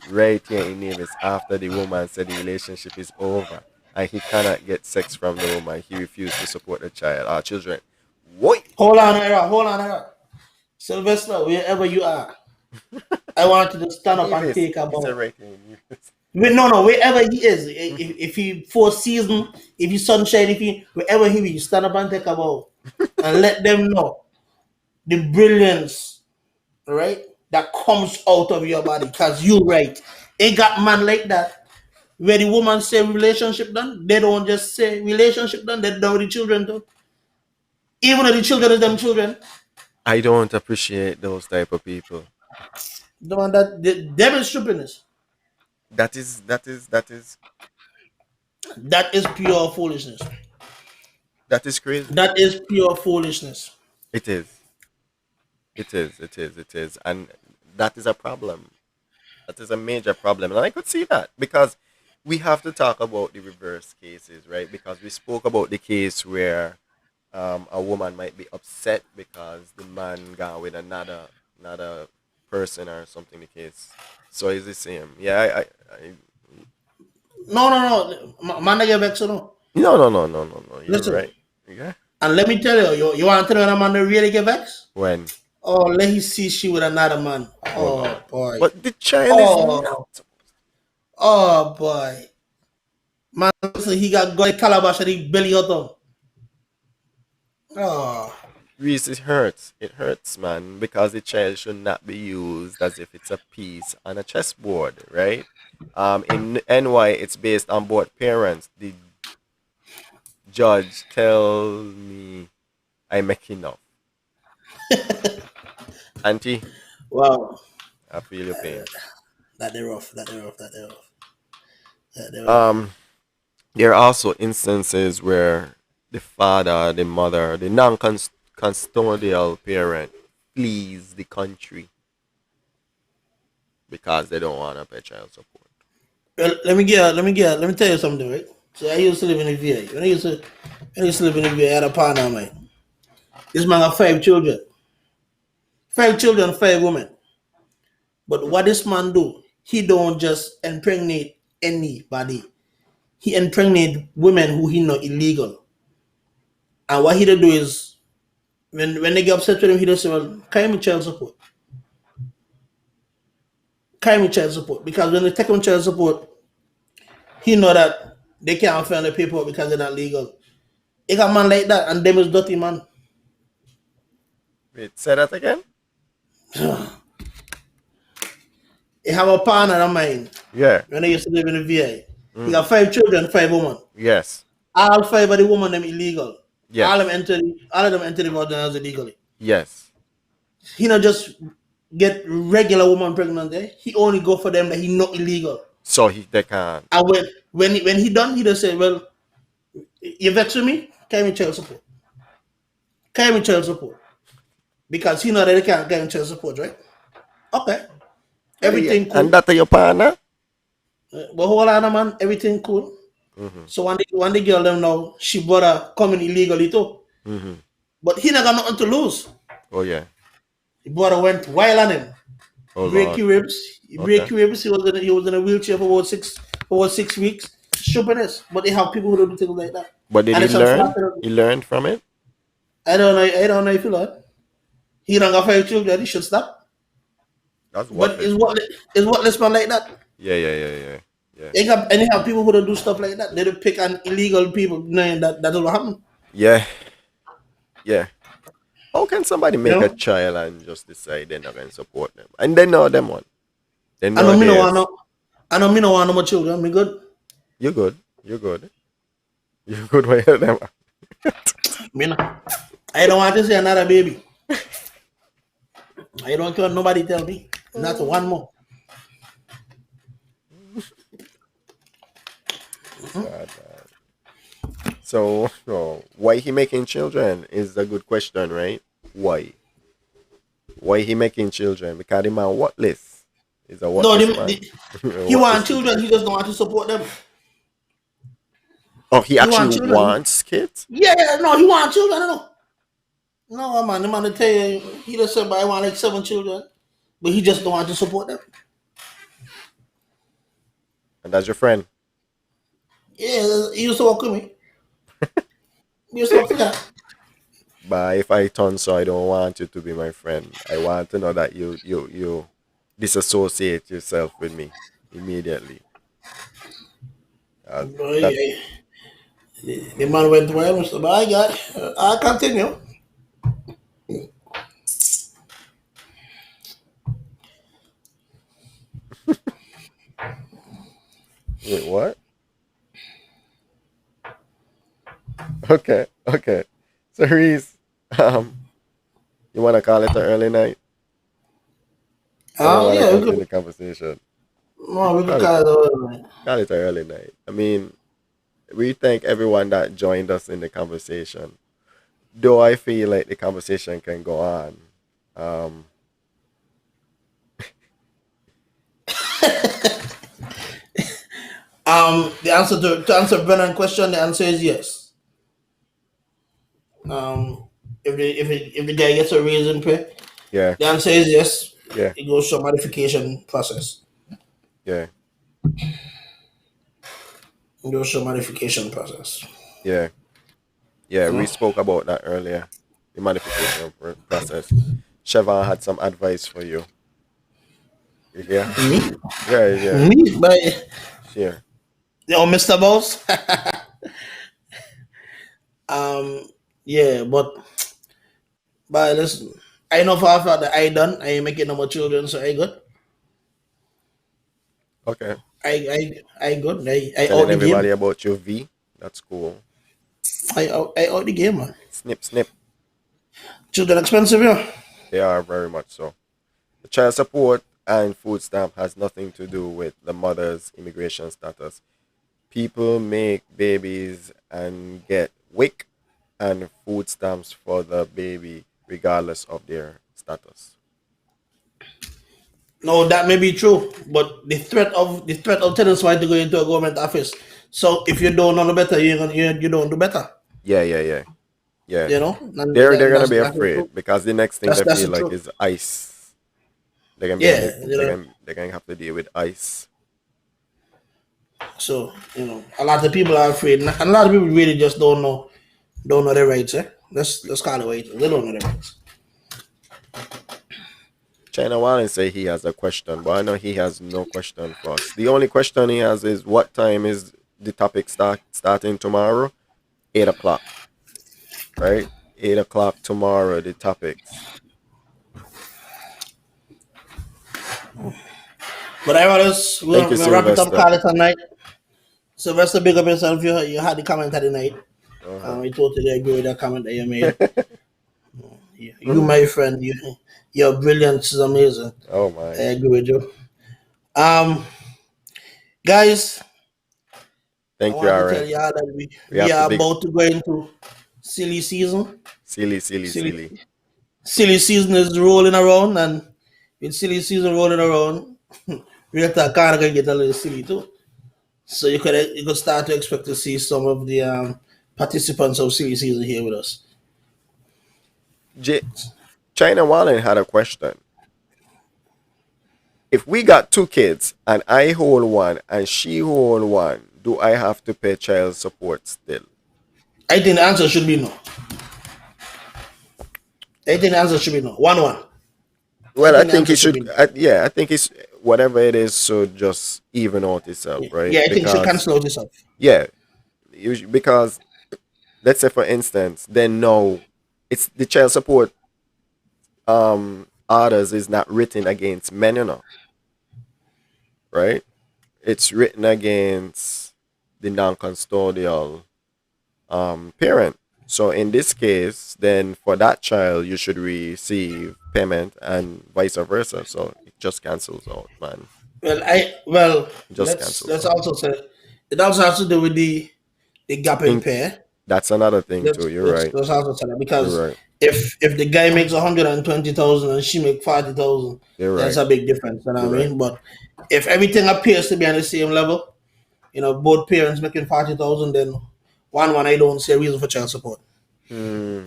Right here in Nevis, after the woman said the relationship is over and he cannot get sex from the woman, he refused to support the child, our children. What? Hold on, Era. Sylvester, wherever you are, I want you to stand up and Nevis. take a He said bow. right here in Nevis. No, wherever he is, if he four season, if he sunshine, if he wherever he is, stand up and take a bow, and let them know the brilliance, right, that comes out of your body. Cause you right, ain't got man like that. Where the woman say relationship done, they don't just say relationship done. They done with the children too. Even though the children is them children, I don't appreciate those type of people. the one that them is stupidness. That is That is pure foolishness. that is crazy. That is pure foolishness. It is. It is, and that is a problem. That is a major problem, and I could see that because we have to talk about the reverse cases, right? Because we spoke about the case where a woman might be upset because the man got with another person or something. The case, so it's the same. Yeah, I No, no, no. Man, I get vexed, no. no. You're Listen, right. Yeah. and let me tell you, you want to know when a man really get vexed? When? Oh, let he see she with another man. Oh Oh no. boy. But the child is Oh, not. oh boy. Man, listen, he got got a calabash and he belly out of. Oh, Reese, it hurts. It hurts, man, because the child should not be used as if it's a piece on a chessboard, right? In NY, it's based on both parents. The judge tell me I make enough. Auntie, wow. I feel your pain. That they rough. That they rough. That they rough. That they rough. Um, there are also instances where the father, the mother, the non-custodial parent flees the country because they don't want to pay child support. Well, let me tell you something, right? So I used to live in the VA. When I used to live in the VA, I had a partner, man. This man got 5 children. 5 children, 5 women. But what this man do, he don't just impregnate anybody. He impregnate women who he know illegal. And what he do is when they get upset with him, he just say, well, carry me child support. Carry me child support. Because when they take him child support, he know that they can't find the paperwork because they're not legal. He got man like that and them is dirty man. Wait, say that again? He have a partner of mine Yeah. when I used to live in the VA. He Mm. got 5 children, 5 women. Yes. All 5 of the women them illegal. Yes. All of them enter the ordinance illegally. Yes. He not just get regular woman pregnant there. He only go for them that he not illegal. So they can't. And when he done, he just say, well, you vex with me? Carry me child support. Carry me child support. Because he know that they can't get him child support, right? Okay. Yeah, yeah. Everything And cool. that your partner? But hold on, man. Everything cool. Mm-hmm. So when the girl them know she brother coming illegally too. Mm-hmm. But he not got nothing to lose. Oh yeah. The brother went wild on him. Oh Break Lord. your ribs. He break Okay. your ribs. He was in a wheelchair for about 6 weeks. Stupidness. But they have people who do things like that. But did And he it's learn? unfortunate. He learned from it? I don't know if you learn. He don't got 5 children, he should stop. That's But worthless, man. it's worthless man like that. Yeah. They have people who don't do stuff like that. They don't pick on illegal people knowing that will happen. Yeah. Yeah. How can somebody You make a know? child and just decide they're not gonna support them? And they know them one. They I know know me no want theirs. no I know me no want no more children. Me good. You're good. You're good. You're good with them. Me no. I don't want to see another baby. I don't care what nobody tell me. Not one more. Sad, man. So, why he making children is a good question, right? Why? Why he making children? Because the man worthless. He's a No, worthless man. A he worthless want children. He just don't want to support them. Oh, he He want actually children. wants kids? Yeah, no, he want children. No, no, man. The man to tell you, he just said, but I want like 7 children, but he just don't want to support them. And that's your friend. Yeah, he used to work with me. He used to work together. But if I turn so I don't want you to be my friend. I want to know that you disassociate yourself with me immediately. Uh, But that the man went well, Mr. But I continue. wait, what? Okay. So Reese, Um, you want to call it an early night? I don't want to Yeah, we continue could. the conversation. No, we could Call it, call it over. call it an early night. I mean, we thank everyone that joined us in the conversation. Though I feel like the conversation can go on. Um, The answer to answer Brennan's question, the answer is yes. If the guy gets a raise in pay, yeah, the answer is yes. yeah, It goes through a modification process. yeah, It goes through a modification process. yeah, yeah. We Hmm? spoke about that earlier. The modification process. Chevron had some advice for you. You hear? Me? Yeah, yeah. Me? But Share. Mr. Boss. um, yeah, but listen, I know for a fact that I done. I ain't making no more children, so I good. Okay. I good. I out Telling the everybody game. about your V. That's cool. I out the game, man. Snip, snip. Children expensive, yeah. They are very much so. The child support and food stamp has nothing to do with the mother's immigration status. People make babies and get WIC and food stamps for the baby regardless of their status. No, that may be true, but the threat of telling somebody to go into a government office. So if you don't know no better, you don't do better. Yeah, yeah, yeah. Yeah. You know, and They're gonna that's be that's the truth. afraid because the next thing they That's feel the like truth. is ICE. They're gonna be on Yeah, it. you know. They're gonna have to deal with ICE. So a lot of people are afraid, and a lot of people really just don't know their rights. Let's call it right. They don't know their rights. China Wallen say he has a question, but I know he has no question for us. The only question he has is what time is the topic starting tomorrow? 8 o'clock, right? 8 o'clock tomorrow. The topics. But I was Thank you, we'll wrap it up. Sylvester. Call it a night. Sylvester, big up yourself. You had the comment of the night. Uh-huh. I totally agree with that comment that you made. You my friend, your brilliance is amazing. Oh I my. agree with you. Um, guys, I Thank you, want to tell Aaron. you all that we, We we have to are big about to go into silly season. silly, silly, Silly silly. silly season is rolling around, and with silly season rolling around, real talk kind of gonna get a little silly too. So you could start to expect to see some of the participants of silly season here with us. J- China Wallen had a question. If we got two kids and I hold one and she hold one, do I have to pay child support still? I think the answer should be no. I think the answer should be no. 1-1. I Well, I think the think answer it should should. be no. Yeah, I think it's whatever it is should just even out itself, right? Yeah, I think it should Because cancel out itself. yeah, because let's say for instance, then no, it's the child support orders is not written against men, right? It's written against the non-custodial parent. So in this case, then for that child, you should receive payment and vice versa. So it just cancels out, man. Well, It just let's cancels let's out. also say it also has to do with the gap in Think pay. that's another thing Let's too. You're let's right. let's also say that because You're right. if the guy makes 120,000 and she make 40,000, You're that's right. a big difference. You know You're what I right. mean? But if everything appears to be on the same level, both parents making 40,000, then one I don't see a reason for child support. Hmm.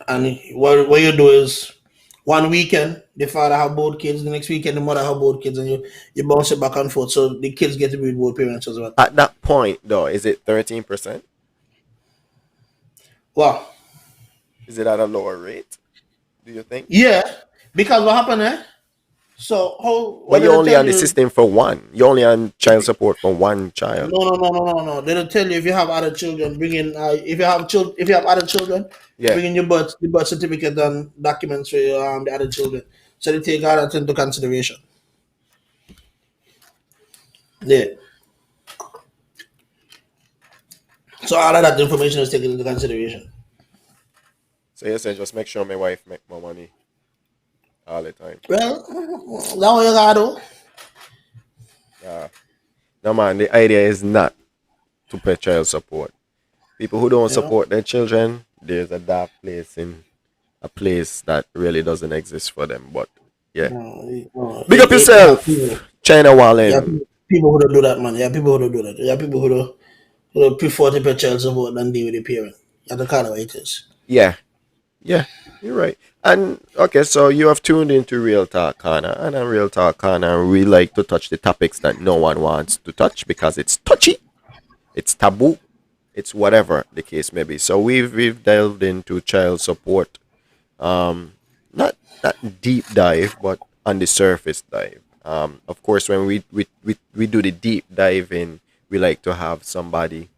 And what you do is one weekend the father have both kids, the next weekend the mother have both kids, and you bounce it back and forth, so the kids get to be with both parents as well. At that point, though, is it 13%? Well, Is it at a lower rate? Do you think? yeah, because what happened, So how But what you're did I only tell on the you? system for one. You're only on child support for one child. No. They don't tell you if you have other children, bring in. If you have other children, Yeah. bring in your birth certificate and documents for your, the other children. So they take all that into consideration. Yeah. So all of that information is taken into consideration. So you say just make sure my wife make more money all the time. Well, that what you gotta do. Uh, no man, the idea is not to pay child support. People who don't You know. support their children, there's a dark place in a place that really doesn't exist for them. But yeah. Big up Yeah, people. yourself, China Yeah, Wallen. people who don't do that, man. Yeah, people who don't do that. Yeah, people who don't prefer to pay child support than deal with the parent. That's the kind of way it is. Yeah, yeah, you're right. And okay, so you have tuned into Real Talk Corner, and on Real Talk Corner, we like to touch the topics that no one wants to touch because it's touchy, it's taboo, it's whatever the case may be. So we've delved into child support, not deep dive, but on the surface dive. Of course, when we do the deep dive in, we like to have somebody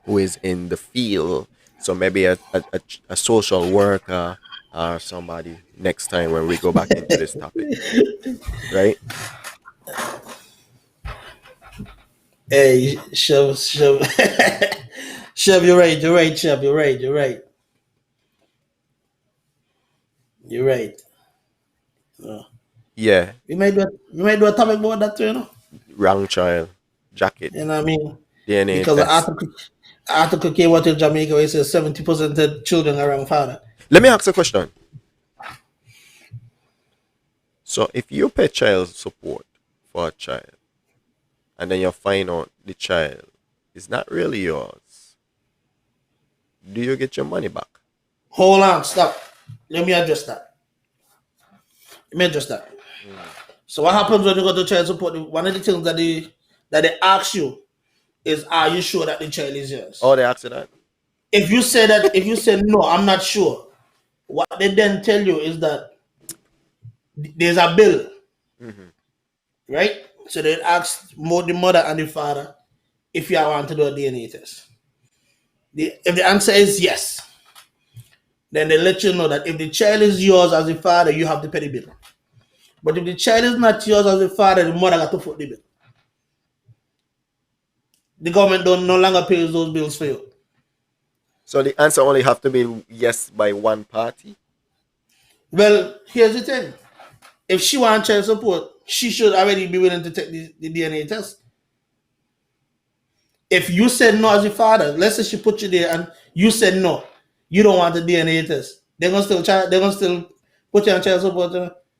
who is in the field. So maybe a social worker or somebody next time when we go back into this topic, right? Hey, Chef, Chef, you're right. You're right, Chef. You're right. You're right. You're right. Uh, Yeah, we might do a topic about that too, you know. wrong child, jacket, You know what I mean? DNA Because the test. article came out in Jamaica where it says 70% of children are wrong father. Let me ask a question. So if you pay child support for a child and then you find out the child is not really yours, do you get your money back? Hold on, stop. Let me address that. Let me address that. So what happens when you go to child support? One of the things that they ask you is, are you sure that the child is yours? Oh, they accident. If you say no, I'm not sure. What they then tell you is that there's a bill, right? So they ask the mother and the father if you want to do a DNA test. If the answer is yes, then they let you know that if the child is yours as the father, you have to pay the bill. But if the child is not yours as the father, the mother got to foot the bill. The government don't no longer pays those bills for you. So the answer only have to be yes by one party. Well, here's the thing. If she wants child support, she should already be willing to take the DNA test. If you said no as a father, let's say she put you there and you said no, you don't want the DNA test. They're gonna still put you on child support.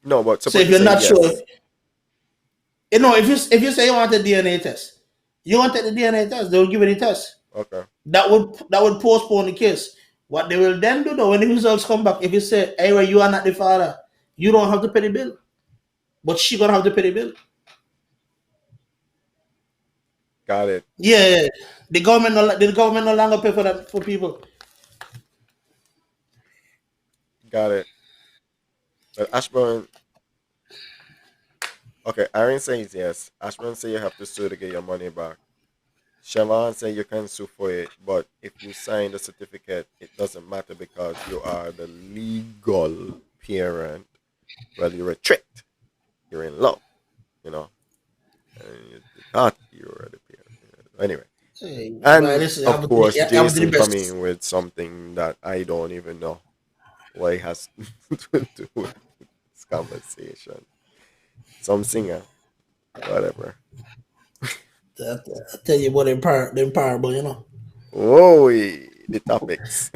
No, but So suppose if you you're say not sure, yes. if you say you want a DNA test, you want to take the DNA test, they will give you the test. Okay. That would postpone the case. What they will then do though, when the results come back, if you say, hey, well, you are not the father, you don't have to pay the bill. But she gonna have to pay the bill. Got it. Yeah, the government no longer pay for that for people. Got it. But Ashburn, okay, Aaron says yes. Ashburn say you have to sue to get your money back. Siobhan say you can sue for it, but if you sign the certificate, it doesn't matter because you are the legal parent. Well, you're a tricked. You're in love, you know. And you thought you were the parent. Anyway. Hey, And well, listen, of course, I have to do Jason the best. coming with something that I don't even know what it has to do with this conversation. Some singer, whatever. I tell you what, them parable, you know. Oh, the topics.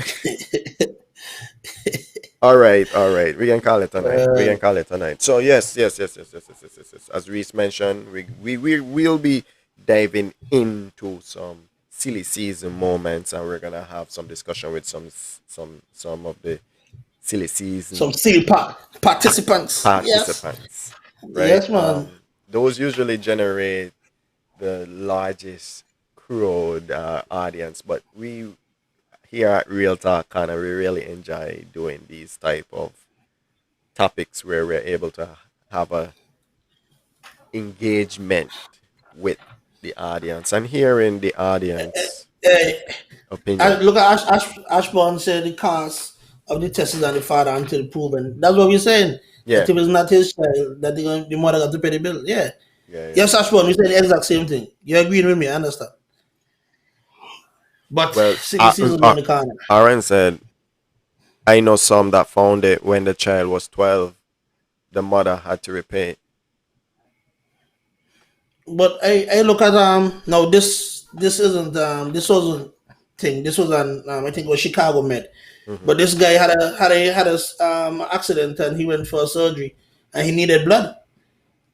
All right, all right. We can call it tonight. We can call it tonight. So yes. As Reese mentioned, we will be diving into some silly season moments, and we're gonna have some discussion with some of the silly season Some silly participants. Yes, participants, right? yes, man. Those usually generate the largest crowd audience, but we here at Real Talk kind of we really enjoy doing these type of topics where we're able to have a engagement with the audience and hearing the audience Hey, opinion. look at Ashburn said the cause of the test is on the father until proven. That's what we're saying. Yeah, That if it's not his child, that the mother got to pay the bill. Yeah. yeah. Yes, Ashburn, we said the exact same thing. You're agreeing with me, I understand. But Well, silly season on the corner. Aaron said I know some that found it when the child was 12. The mother had to repay. But I look at now this isn't this wasn't thing. This was an I think it was Chicago Med. Hmm. But this guy had a accident and he went for surgery and he needed blood.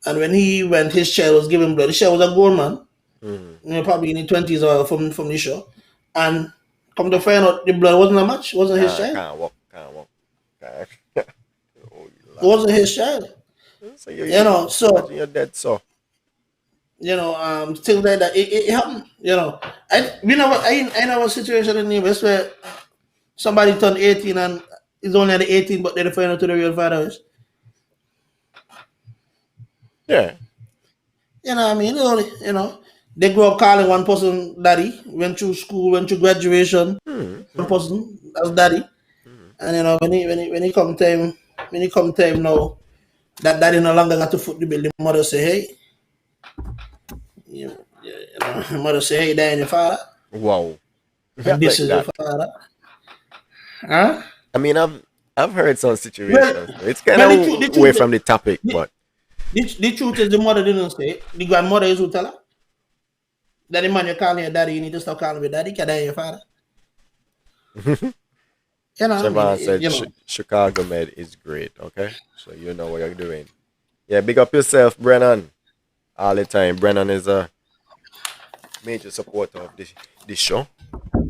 And when he went, his child was giving blood. His child was a grown man, Hmm. probably in his 20s or from the show. And come to find out, the blood wasn't a match. Wasn't his child. Can't walk. Can't walk. Can't. Oh, Wasn't his child. so You know. imagine So you're dead. So things like that. It happened. I know a situation in the West where somebody turned 18 and is only at the 18, but they don't find out who the real father is. yeah. You know what I mean? They grew up calling one person daddy, went through school, went through graduation, Hmm. one person that's daddy. Hmm. And when he come time now, that daddy no longer got to foot the bill. The mother say, hey, the mother say, hey, that ain't your father. Wow. And Not this like is your that. father. Huh? I mean, I've heard some Well, situations. It's kind well, of away from the topic, but the truth is the mother didn't say it. The grandmother is who tell her. That the man you're calling your daddy, you need to stop calling me daddy, because that ain't your father. Siobhan said You know. Chicago Med is great. Okay, so you know what you're doing. Yeah, big up yourself, Brennan. All the time. Brennan is a major supporter of this show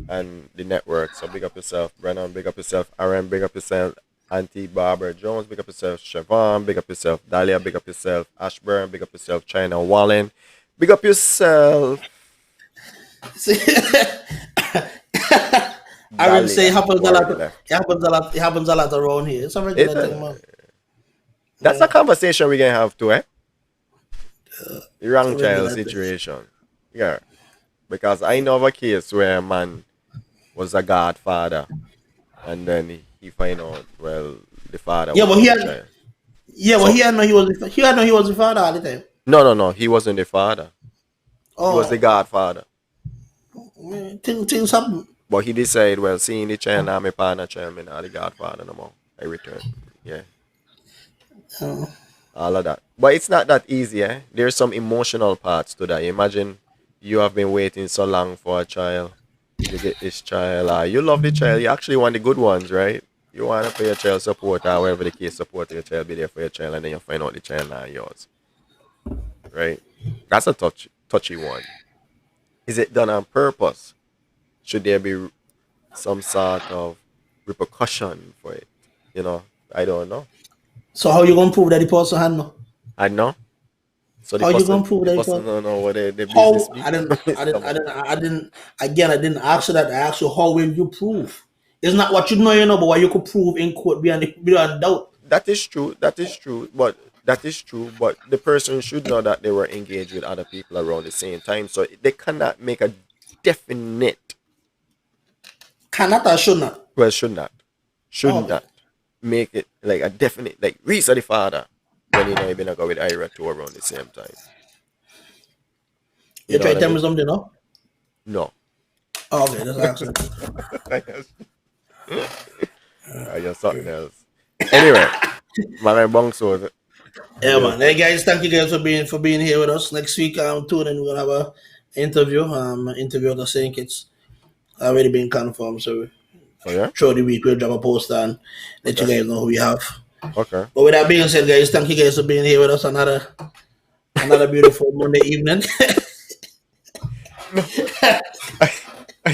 and the network. So big up yourself, Brennan. Big up yourself, Aaron. Big up yourself, Auntie Barbara Jones. Big up yourself, Siobhan. Big up yourself, Dahlia. Big up yourself, Ashburn. Big up yourself, China Wallen. Big up yourself, See, I will say it Dahlia. happens Who a lot. already left. It happens a lot. It happens a lot around here. It's a It, regular thing, man. that's a conversation we can have too, eh? The It's wrong a child regular thing. situation. Yeah. Because I know of a case where a man was a godfather and then he find out, well, the father Yeah, but wasn't the child. So, he had no he was the father all the time. no, he wasn't the father. He was the Oh, godfather. things happen. But he decided, well, seeing the child now, my partner child, me not the godfather no more. I return. Yeah. Uh, All of that. But it's not that easy, eh? There's some emotional parts to that. Imagine you have been waiting so long for a child. You get this child. You love the child. You actually want the good ones, right? You want to pay your child support or whatever the case, support your child, be there for your child, and then you find out the child not yours, right? That's a touchy one. Is it done on purpose? Should there be some sort of repercussion for it? You know, I don't know. so how you gonna prove that the person had no? I know. So How you gonna prove the that the person person? don't know what the business How be. I didn't again I didn't ask you that. I asked you how will you prove? It's not what you know, but what you could prove in court beyond doubt. That is true. That is true. But that is true. But the person should know that they were engaged with other people around the same time. So they cannot make a definite. Cannot or should not? Well, should not. Should Oh, not make it like a definite. Like Reese the father. When you know you're gonna go with Ira too around the same time. You you know try what to I tell me mean? something, no? No. Oh, okay, that's asking. I just something else. Anyway, my bong so Yeah, man. Hey guys, thank you guys for being here with us. Next week, tune in. We're gonna have a interview. An interview with the Saint Kitts. Already been confirmed. So Oh yeah? throughout the week, we'll drop a post and let you Okay. guys know who we have. Okay. But with that being said, guys, thank you guys for being here with us. Another beautiful Monday evening. I,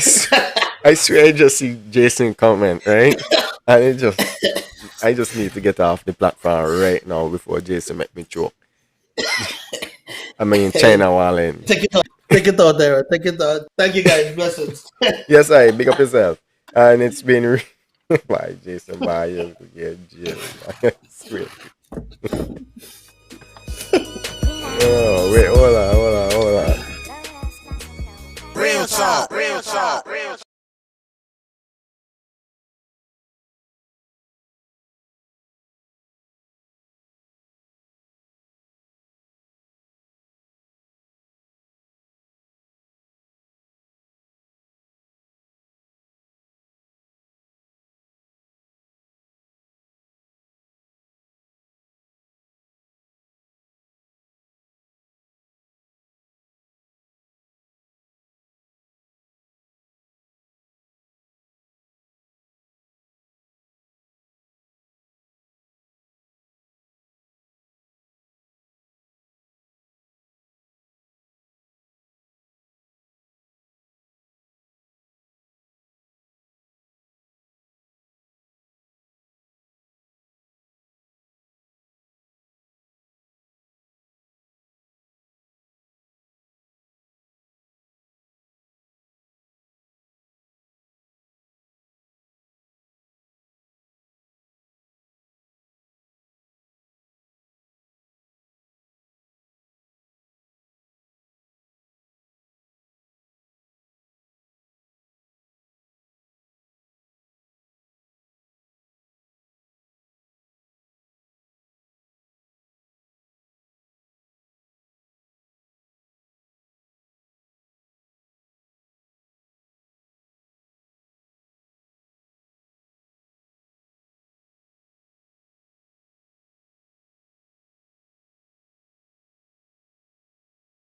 I swear I just see Jason comment, right? And I just need to get off the platform right now before Jason make me choke. I mean China Wallen. Take it out. Take it out there. Take it out. Thank you guys. Blessings. Yes, I big up yourself. And it's been bye Jason, bye. Yeah, jail. I swear.